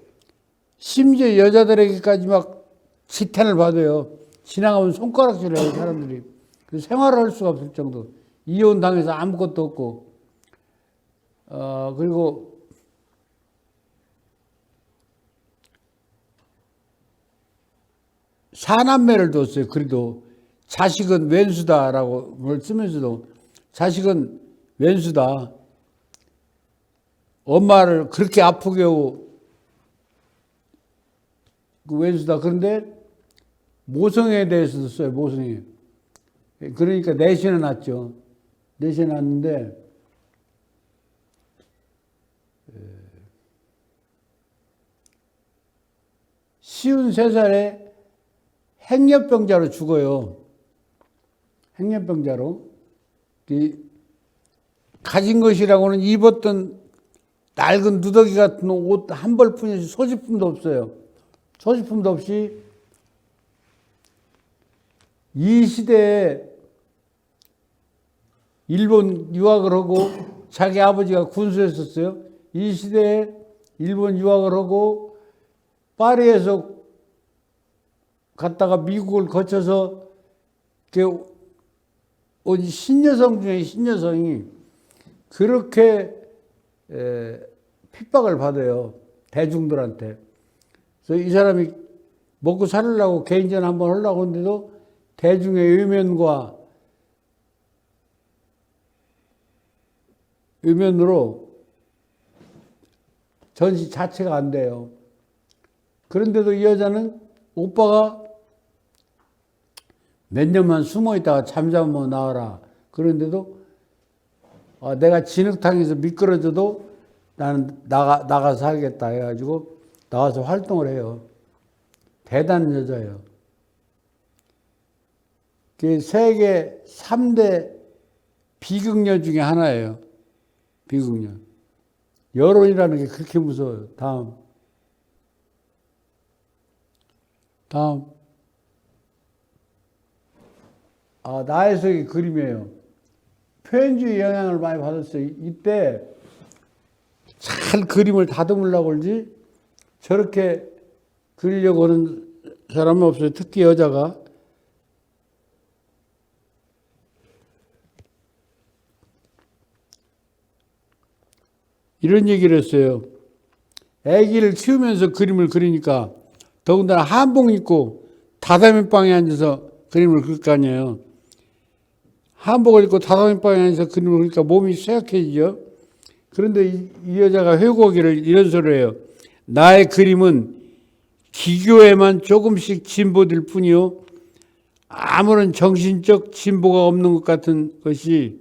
심지어 여자들에게까지 막 지탄을 받아요. 지나가면 손가락질을 해요, 사람들이. 그래서 생활을 할 수가 없을 정도. 이혼 당해서 아무것도 없고. 그리고 사남매를 뒀어요. 그래도 자식은 왼수다라고 뭘 쓰면서도 자식은 왼수다. 엄마를 그렇게 아프게 하고 그 왼수다. 그런데 모성애에 대해서도 써요. 모성애. 그러니까 내신에 났죠. 내신에 났는데 53살에 행렬병자로 죽어요. 행렬병자로. 가진 것이라고는 입었던 낡은 누더기 같은 옷 한 벌뿐이지 소지품도 없어요. 소지품도 없이 이 시대에 일본 유학을 하고 자기 아버지가 군수였었어요. 이 시대에 일본 유학을 하고 파리에서 갔다가 미국을 거쳐서 신여성 중에 신여성이 그렇게 핍박을 받아요. 대중들한테. 그래서 이 사람이 먹고 살려고 개인전 한번 하려고 하는데도 대중의 외면과 음연으로 전시 자체가 안 돼요. 그런데도 이 여자는 오빠가 몇 년만 숨어 있다가 잠자면 나와라. 그런데도 내가 진흙탕에서 미끄러져도 나는 나가서 살겠다 해가지고 나와서 활동을 해요. 대단한 여자예요. 그 세계 3대 비극녀 중에 하나예요. 비극녀. 여론이라는 게 그렇게 무서워요. 다음. 나의 속의 그림이에요. 표현주의 영향을 많이 받았어요. 이때 잘 그림을 다듬으려고 그러지 저렇게 그리려고 하는 사람은 없어요. 특히 여자가. 이런 얘기를 했어요. 아기를 키우면서 그림을 그리니까 더군다나 한복 입고 다다미방에 앉아서 그림을 그릴 거 아니에요. 한복을 입고 다다미방에 앉아서 그림을 그리니까 몸이 쇠약해지죠. 그런데 이 여자가 회고하기를 이런 소리를 해요. 나의 그림은 기교에만 조금씩 진보될 뿐이요. 아무런 정신적 진보가 없는 것 같은 것이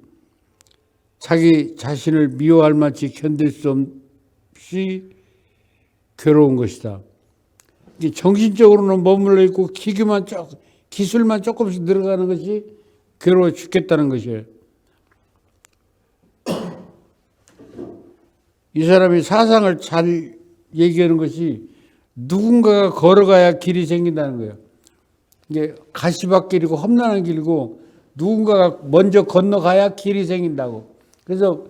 자기 자신을 미워할 만치 견딜 수 없이 괴로운 것이다. 정신적으로는 머물러 있고 기술만 조금씩 늘어가는 것이 괴로워 죽겠다는 것이에요. 이 사람이 사상을 잘 얘기하는 것이 누군가가 걸어가야 길이 생긴다는 거예요. 이게 가시밭길이고 험난한 길이고 누군가가 먼저 건너가야 길이 생긴다고. 그래서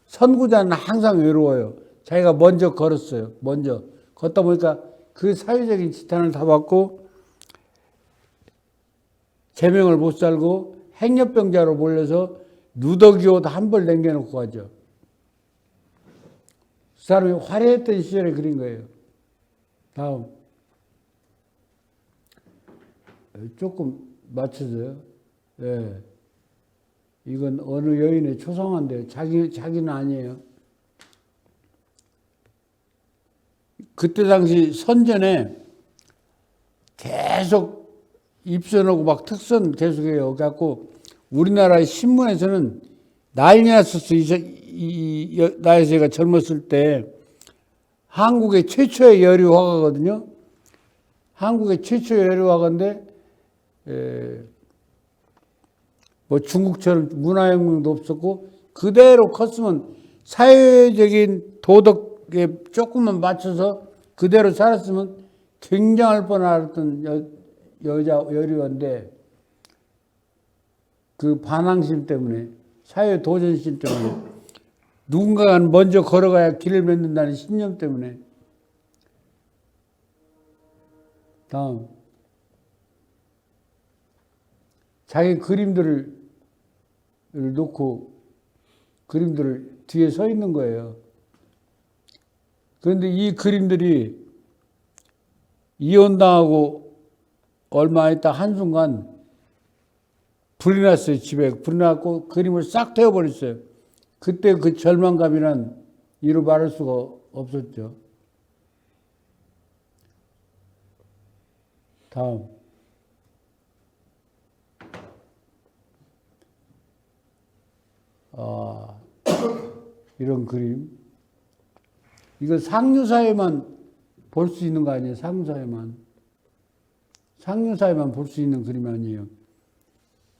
선구자는 항상 외로워요. 자기가 먼저 걸었어요. 먼저. 걷다 보니까 그 사회적인 지탄을 다 받고 제명을 못 살고 행렬병자로 몰려서 누더기 옷 한 벌 남겨놓고 가죠. 그 사람이 화려했던 시절에 그린 거예요. 다음. 조금 맞춰줘요. 예. 이건 어느 여인의 초상화인데요. 자기는 아니에요. 그때 당시 선전에 계속 입선하고 막 특선 계속해요. 그래갖고 우리나라의 신문에서는 난리 났었어요. 나이 제가 젊었을 때 한국의 최초의 여류 화가거든요. 한국의 최초의 여류 화가인데 뭐 중국처럼 문화혁명도 없었고 그대로 컸으면 사회적인 도덕에 조금만 맞춰서 그대로 살았으면 굉장할 뻔했던 여류인데 그 반항심 때문에 사회 도전심 때문에 누군가가 먼저 걸어가야 길을 맺는다는 신념 때문에. 다음. 자기 그림들을 놓고 그림들을 뒤에 서 있는 거예요. 그런데 이 그림들이 이혼당하고 얼마 있다 한순간 불이 났어요. 집에 불이 났고 그림을 싹 태워버렸어요. 그때 그 절망감이란 이루 말할 수가 없었죠. 다음. 이런 그림. 이거 상류사회만 볼 수 있는 거 아니에요? 상류사회만. 상류사회만 볼 수 있는 그림 아니에요.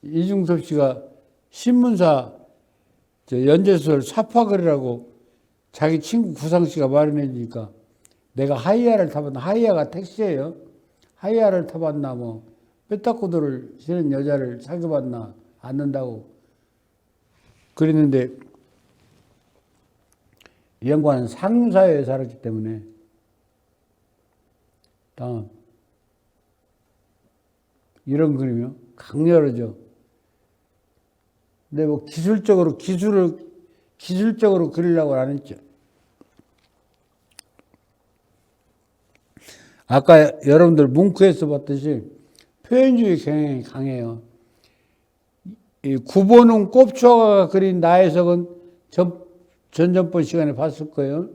이중섭 씨가 신문사 연재소설 사파글이라고 자기 친구 구상 씨가 마련해 주니까 내가 하이야를 타봤나. 하이야가 택시예요. 하이야를 타봤나 뭐 뼈다구도를 실은 여자를 사귀어봤나 않는다고 그랬는데 이 양반은 상류사회에 살았기 때문에. 다음. 이런 그림이요. 강렬하죠. 근데 뭐 기술적으로 그리려고 안 했죠. 아까 여러분들 뭉크에서 봤듯이 표현주의 경향이 강해요. 이 구본웅 꼽초아가 그린 나혜석은 전전번 시간에 봤을 거예요.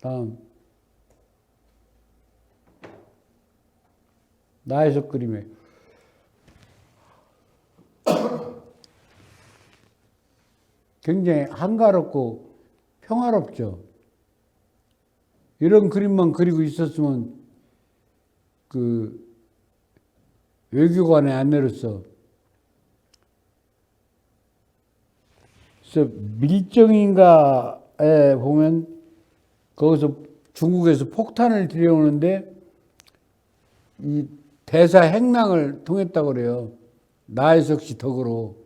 다음. 나혜석 그림에. 굉장히 한가롭고 평화롭죠. 이런 그림만 그리고 있었으면 그 외교관에 안 내렸어. 그래서 밀정인가에 보면 거기서 중국에서 폭탄을 들여오는데 이 대사 행랑을 통했다고 그래요. 나혜석 씨 덕으로.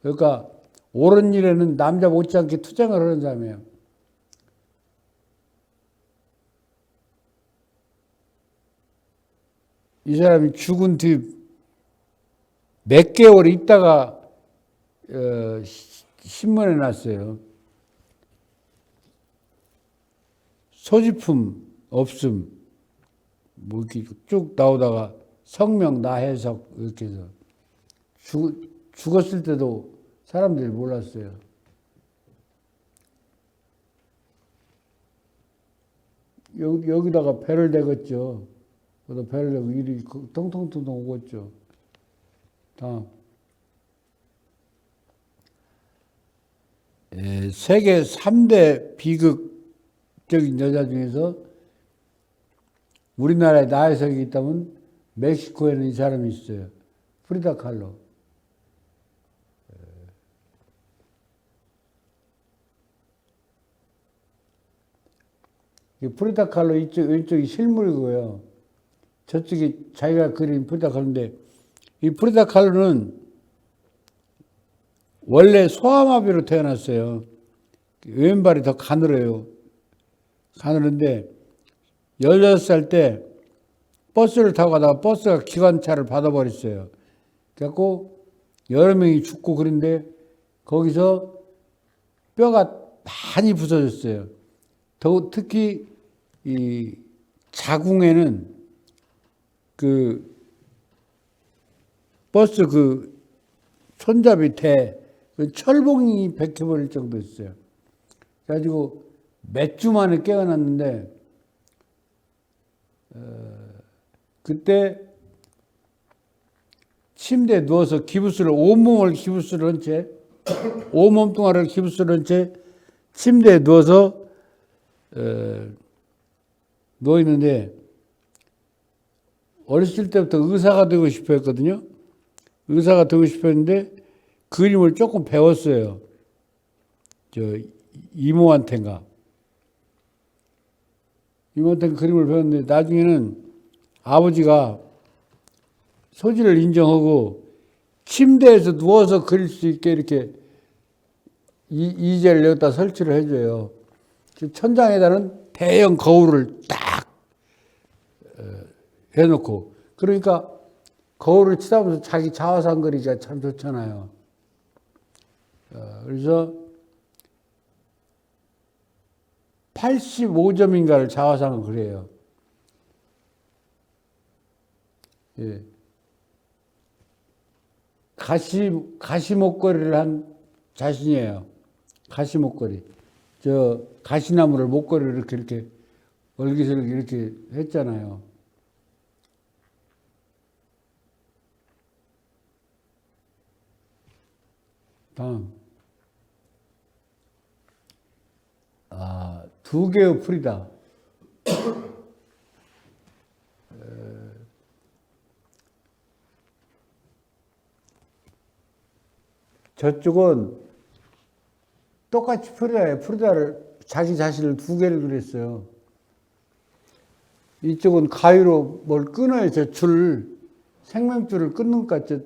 그러니까 옳은 일에는 남자 못지않게 투쟁을 하는 사람이에요. 이 사람이 죽은 뒤 몇 개월 있다가 신문에 났어요. 소지품 없음. 뭐 이렇게 쭉 나오다가 성명 나혜석 이렇게 해서 죽었을 때도 사람들이 몰랐어요. 여기다가 배를 대겠죠. 그래서 배를 대고 일이 통통통통 오겠죠. 다음. 세계 3대 비극적인 여자 중에서 우리나라에 나혜석이 있다면 멕시코에는 이 사람이 있어요. 프리다 칼로. 프리다 칼로 왼쪽이 실물이고요. 저쪽이 자기가 그린 프리다 칼로인데 이 프리다 칼로는 원래 소아마비로 태어났어요. 왼발이 더 가늘어요. 가늘은데 16살 때 버스를 타고 가다가 버스가 기관차를 받아버렸어요. 그래갖고 여러 명이 죽고 그런데 거기서 뼈가 많이 부서졌어요. 특히 이 자궁에는 그 버스 그 손잡이 그 철봉이 벗겨버릴 정도였어요. 그래가지고 몇 주 만에 깨어났는데 그때 침대에 누워서 온몸을 기부스를 한 채 온몸 동안을 기부스를 한 채 침대에 누워서 누워 있는데 어렸을 때부터 의사가 되고 싶어 했거든요. 의사가 되고 싶어 했는데 그림을 조금 배웠어요. 이모한테인가. 이모한테 그림을 배웠는데 나중에는 아버지가 소질을 인정하고 침대에서 누워서 그릴 수 있게 이렇게 이젤을 여기다 설치를 해줘요. 천장에다는 대형 거울을 딱 해놓고 그러니까 거울을 치다보면서 자기 자화상 그리기가 참 좋잖아요. 그래서 85점인가를 자화상을 그려요. 예. 가시 목걸이를 한 자신이에요. 가시 목걸이. 가시나무를 목걸이를 이렇게 얼기설기 이렇게 했잖아요. 다음. 두 개의 풀이다. 저쪽은 똑같이 프리다예요. 프리다를 자기 자신을 두 개를 그렸어요. 이쪽은 가위로 뭘 끊어요. 생명줄을 끊는 것 같죠.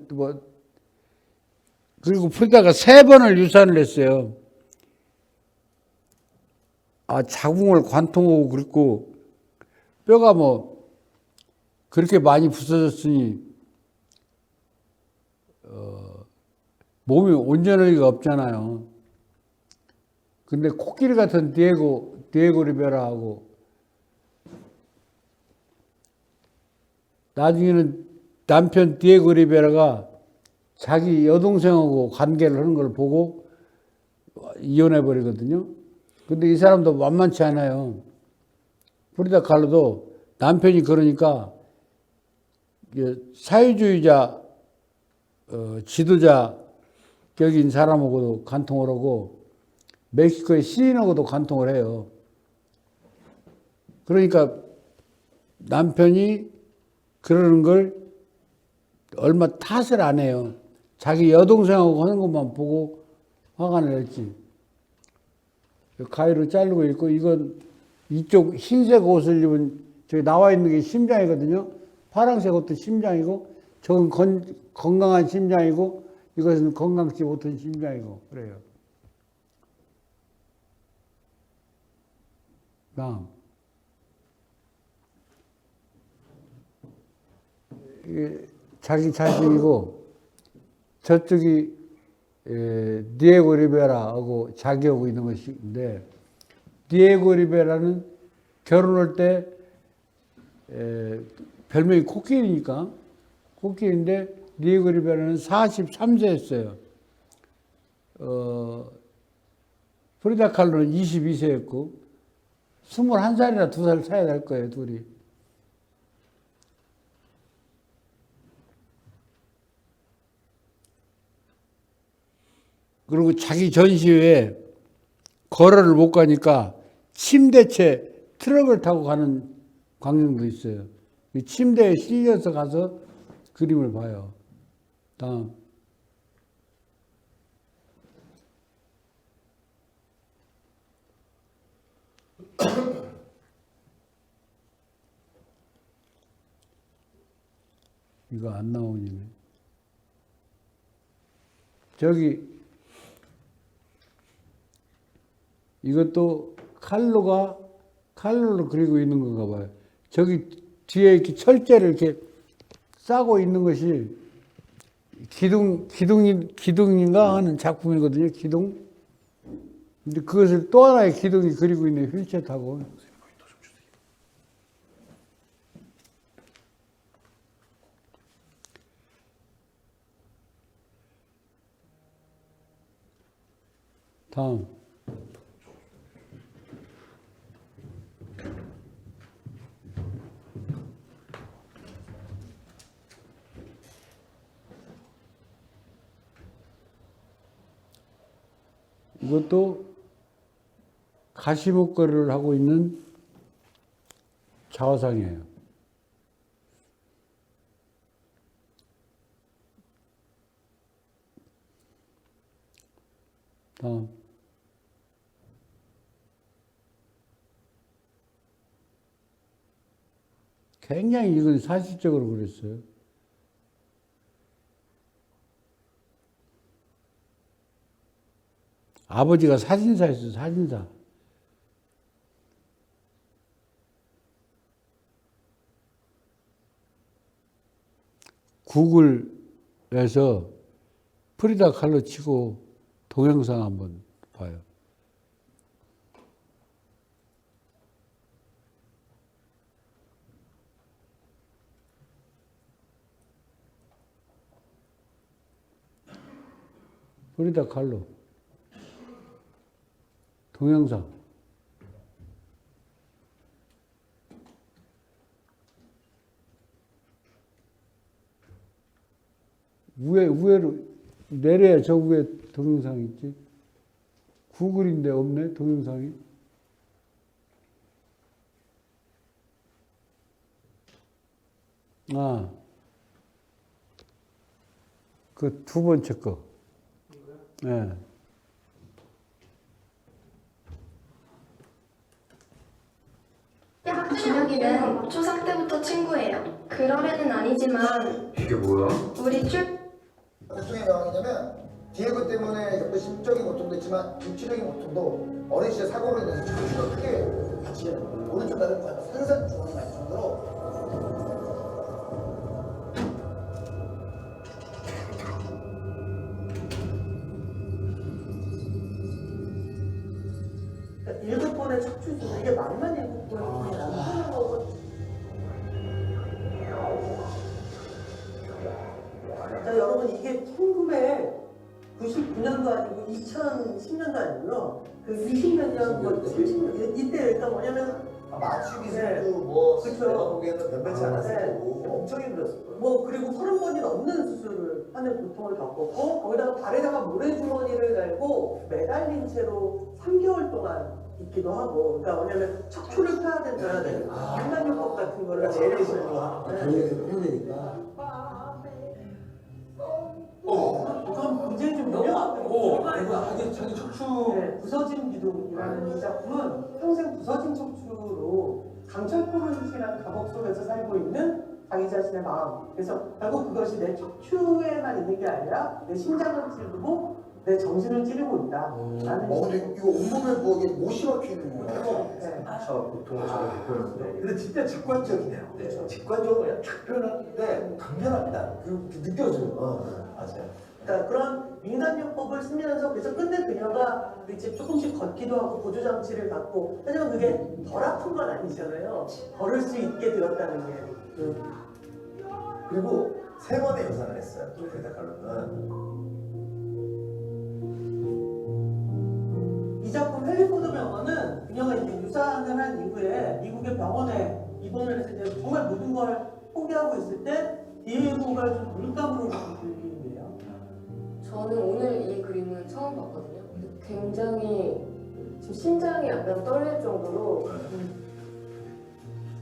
그리고 프리다가 3번을 유산을 했어요. 자궁을 관통하고 그랬고 뼈가 그렇게 많이 부서졌으니 몸이 온전할 리가 없잖아요. 근데 코끼리 같은 디에고 리베라하고 나중에는 남편 디에고 리베라가 자기 여동생하고 관계를 하는 걸 보고 이혼해 버리거든요. 근데 이 사람도 만만치 않아요. 프리다 칼로도 남편이 그러니까 사회주의자 지도자격인 사람하고도 간통을 하고 멕시코의 시인하고도 간통을 해요. 그러니까 남편이 그러는 걸 얼마 탓을 안 해요. 자기 여동생하고 하는 것만 보고 화가 냈지. 가위로 자르고 있고, 이건 이쪽 흰색 옷을 입은, 저기 나와 있는 게 심장이거든요. 파란색 옷도 심장이고, 저건 건강한 심장이고, 이것은 건강치 못한 심장이고, 그래요. 다음. 이게 자기 자신이고, 저쪽이 디에고 리베라하고 자기하고 있는 것인데, 디에고 리베라는 결혼할 때 별명이 코끼리니까 코끼리인데, 디에고 리베라는 43세였어요. 프리다 칼로는 22세였고 21살이나 2살 차이 날 거예요, 둘이. 그리고 자기 전시회에 걸어를 못 가니까 침대채 트럭을 타고 가는 광경도 있어요. 침대에 실려서 가서 그림을 봐요. 다음. 이거 안 나오니네. 저기 이것도 칼로로 그리고 있는 건가 봐요. 저기 뒤에 이렇게 철제를 이렇게 싸고 있는 것이 기둥인가 하는 작품이거든요. 기둥. 근데 그것을 또 하나의 기둥이 그리고 있는 휠체어 타고. 다음. 이것도 가시목걸이를 하고 있는 좌상이에요. 다음. 굉장히 이건 사실적으로 그랬어요. 아버지가 사진사였어요, 사진사. 구글에서 프리다 칼로 치고 동영상 한번 봐요. 프리다 칼로 동영상. 위에로 내려야 저 위에 동영상 있지. 구글인데 없네, 동영상이. 아, 그 두 번째 거. 네. 준혁이는 초삼 때부터 친구예요. 그럴 애는 아니지만 이게 뭐야? 우리 고통의 여왕이냐면 디에고 때문에 겪은 심적인 고통도 있지만 육체적인 고통도 어린 시절 사고로 인해서 척추가 크게 다치게 됩니다. 오른쪽 다리는 거의 산산조각이 날 정도로 일곱 번의 척추수술 이게 말만 일곱 번이라고. 자, 여러분 이게 궁금해. 99년도 아니고 2010년도 아니고요. 그 20몇 년, 뭐 30년 이때 그러니까 뭐냐면 맞추기 네. 수도 뭐 그쵸. 내가 보기에는 변변치 않았을 네. 거고 엄청 힘들었을 거예요. 뭐 그리고 30번이 넘는 수술을 하는 고통을 겪었고 거기다가 발에다가 모래주머니를 달고 매달린 채로 3개월 동안 있기도 하고 그러니까 뭐냐면 척추를 펴야 된다 인간요법 같은 거를 그러니까 제일 싫은 거 네. 해야 되니까. 그건 굉장히 좀 명확하고 자기 척추 네, 부서진 기둥이라는 이 작품은 평생 부서진 척추로 강철포문이라는 감옥 속에서 살고 있는 자기 자신의 마음. 그래서 결국 그것이 내 척추에만 있는 게 아니라 내 심장을 찌르고 내 정신을 찌르고 있다. 라는 근데 이거 온몸에 뭐 이게 못이 막히는 거예요. 네. 저 보통은 저렇게 표현하는데 근데 진짜 직관적이네요. 직관적으로 그냥 쫙 표현하는데 강렬합니다. 그 느껴져요. 맞아요. 그러니까 그런 민간요법을 쓰면서 그래서 끝내 그녀가 이제 조금씩 걷기도 하고 보조장치를 갖고 하지만 그게 덜 아픈 건 아니잖아요. 걸을 수 있게 되었다는 게. 그리고 3번의 여상을 했어요. 프리다 칼로는. 이 작품 헬리포드 병원은 그녀가 이제 유산을 한 이후에 미국의 병원에 입원을 해서 이제 정말 모든 걸 포기하고 있을 때 디에고가 좀 물감으로 그림이에요. 저는 오늘 이 그림을 처음 봤거든요. 굉장히 지금 심장이 약간 떨릴 정도로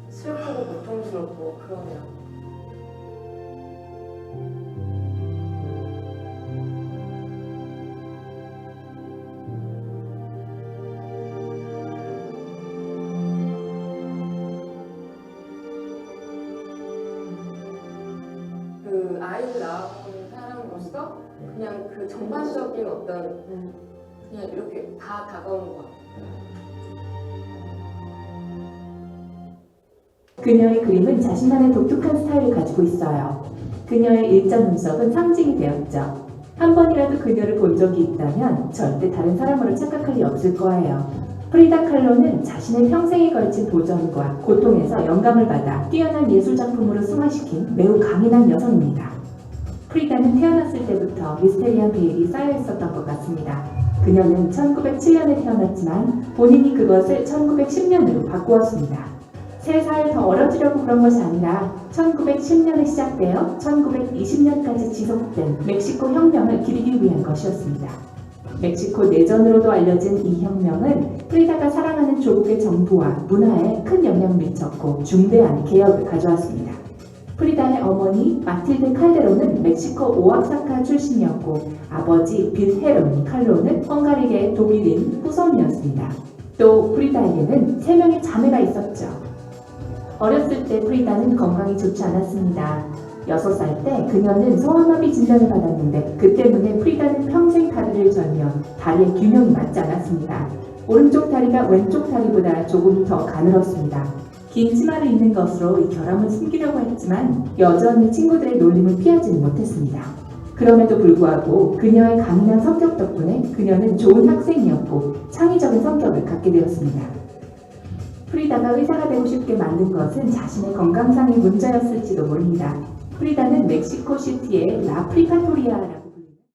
슬프고 고통스럽고 그러네요. 그 아이를 낳아본 사람으로서 그냥 그 전반적인 어떤 그냥 이렇게 다 다가오는 것 같아요. 그녀의 그림은 자신만의 독특한 스타일을 가지고 있어요. 그녀의 일자 눈썹은 상징이 되었죠. 한 번이라도 그녀를 본 적이 있다면 절대 다른 사람으로 착각할 리 없을 거예요. 프리다 칼로는 자신의 평생에 걸친 도전과 고통에서 영감을 받아 뛰어난 예술작품으로 승화시킨 매우 강인한 여성입니다. 프리다는 태어났을 때부터 미스테리한 베일이 쌓여 있었던 것 같습니다. 그녀는 1907년에 태어났지만 본인이 그것을 1910년으로 바꾸었습니다. 3살 더 어려지려고 그런 것이 아니라 1910년에 시작되어 1920년까지 지속된 멕시코 혁명을 기리기 위한 것이었습니다. 멕시코 내전으로도 알려진 이 혁명은 프리다가 사랑하는 조국의 정부와 문화에 큰 영향을 미쳤고 중대한 개혁을 가져왔습니다. 프리다의 어머니 마틸데 칼데로는 멕시코 오아사카 출신이었고 아버지 빌헤로니 칼로는 헝가리계의 독일인 후손이었습니다. 또 프리다에게는 3명의 자매가 있었죠. 어렸을 때 프리다는 건강이 좋지 않았습니다. 6살 때 그녀는 소아마비 진단을 받았는데 그 때문에 프리다는 평생 다리를 절며 다리의 균형이 맞지 않았습니다. 오른쪽 다리가 왼쪽 다리보다 조금 더 가늘었습니다. 긴 치마를 입는 것으로 이 결함을 숨기려고 했지만 여전히 친구들의 놀림을 피하지는 못했습니다. 그럼에도 불구하고 그녀의 강인한 성격 덕분에 그녀는 좋은 학생이었고 창의적인 성격을 갖게 되었습니다. 프리다가 의사가 되고 싶게 만든 것은 자신의 건강상의 문제였을지도 모릅니다. 프리다는 멕시코 시티의 라 프리파토리아라는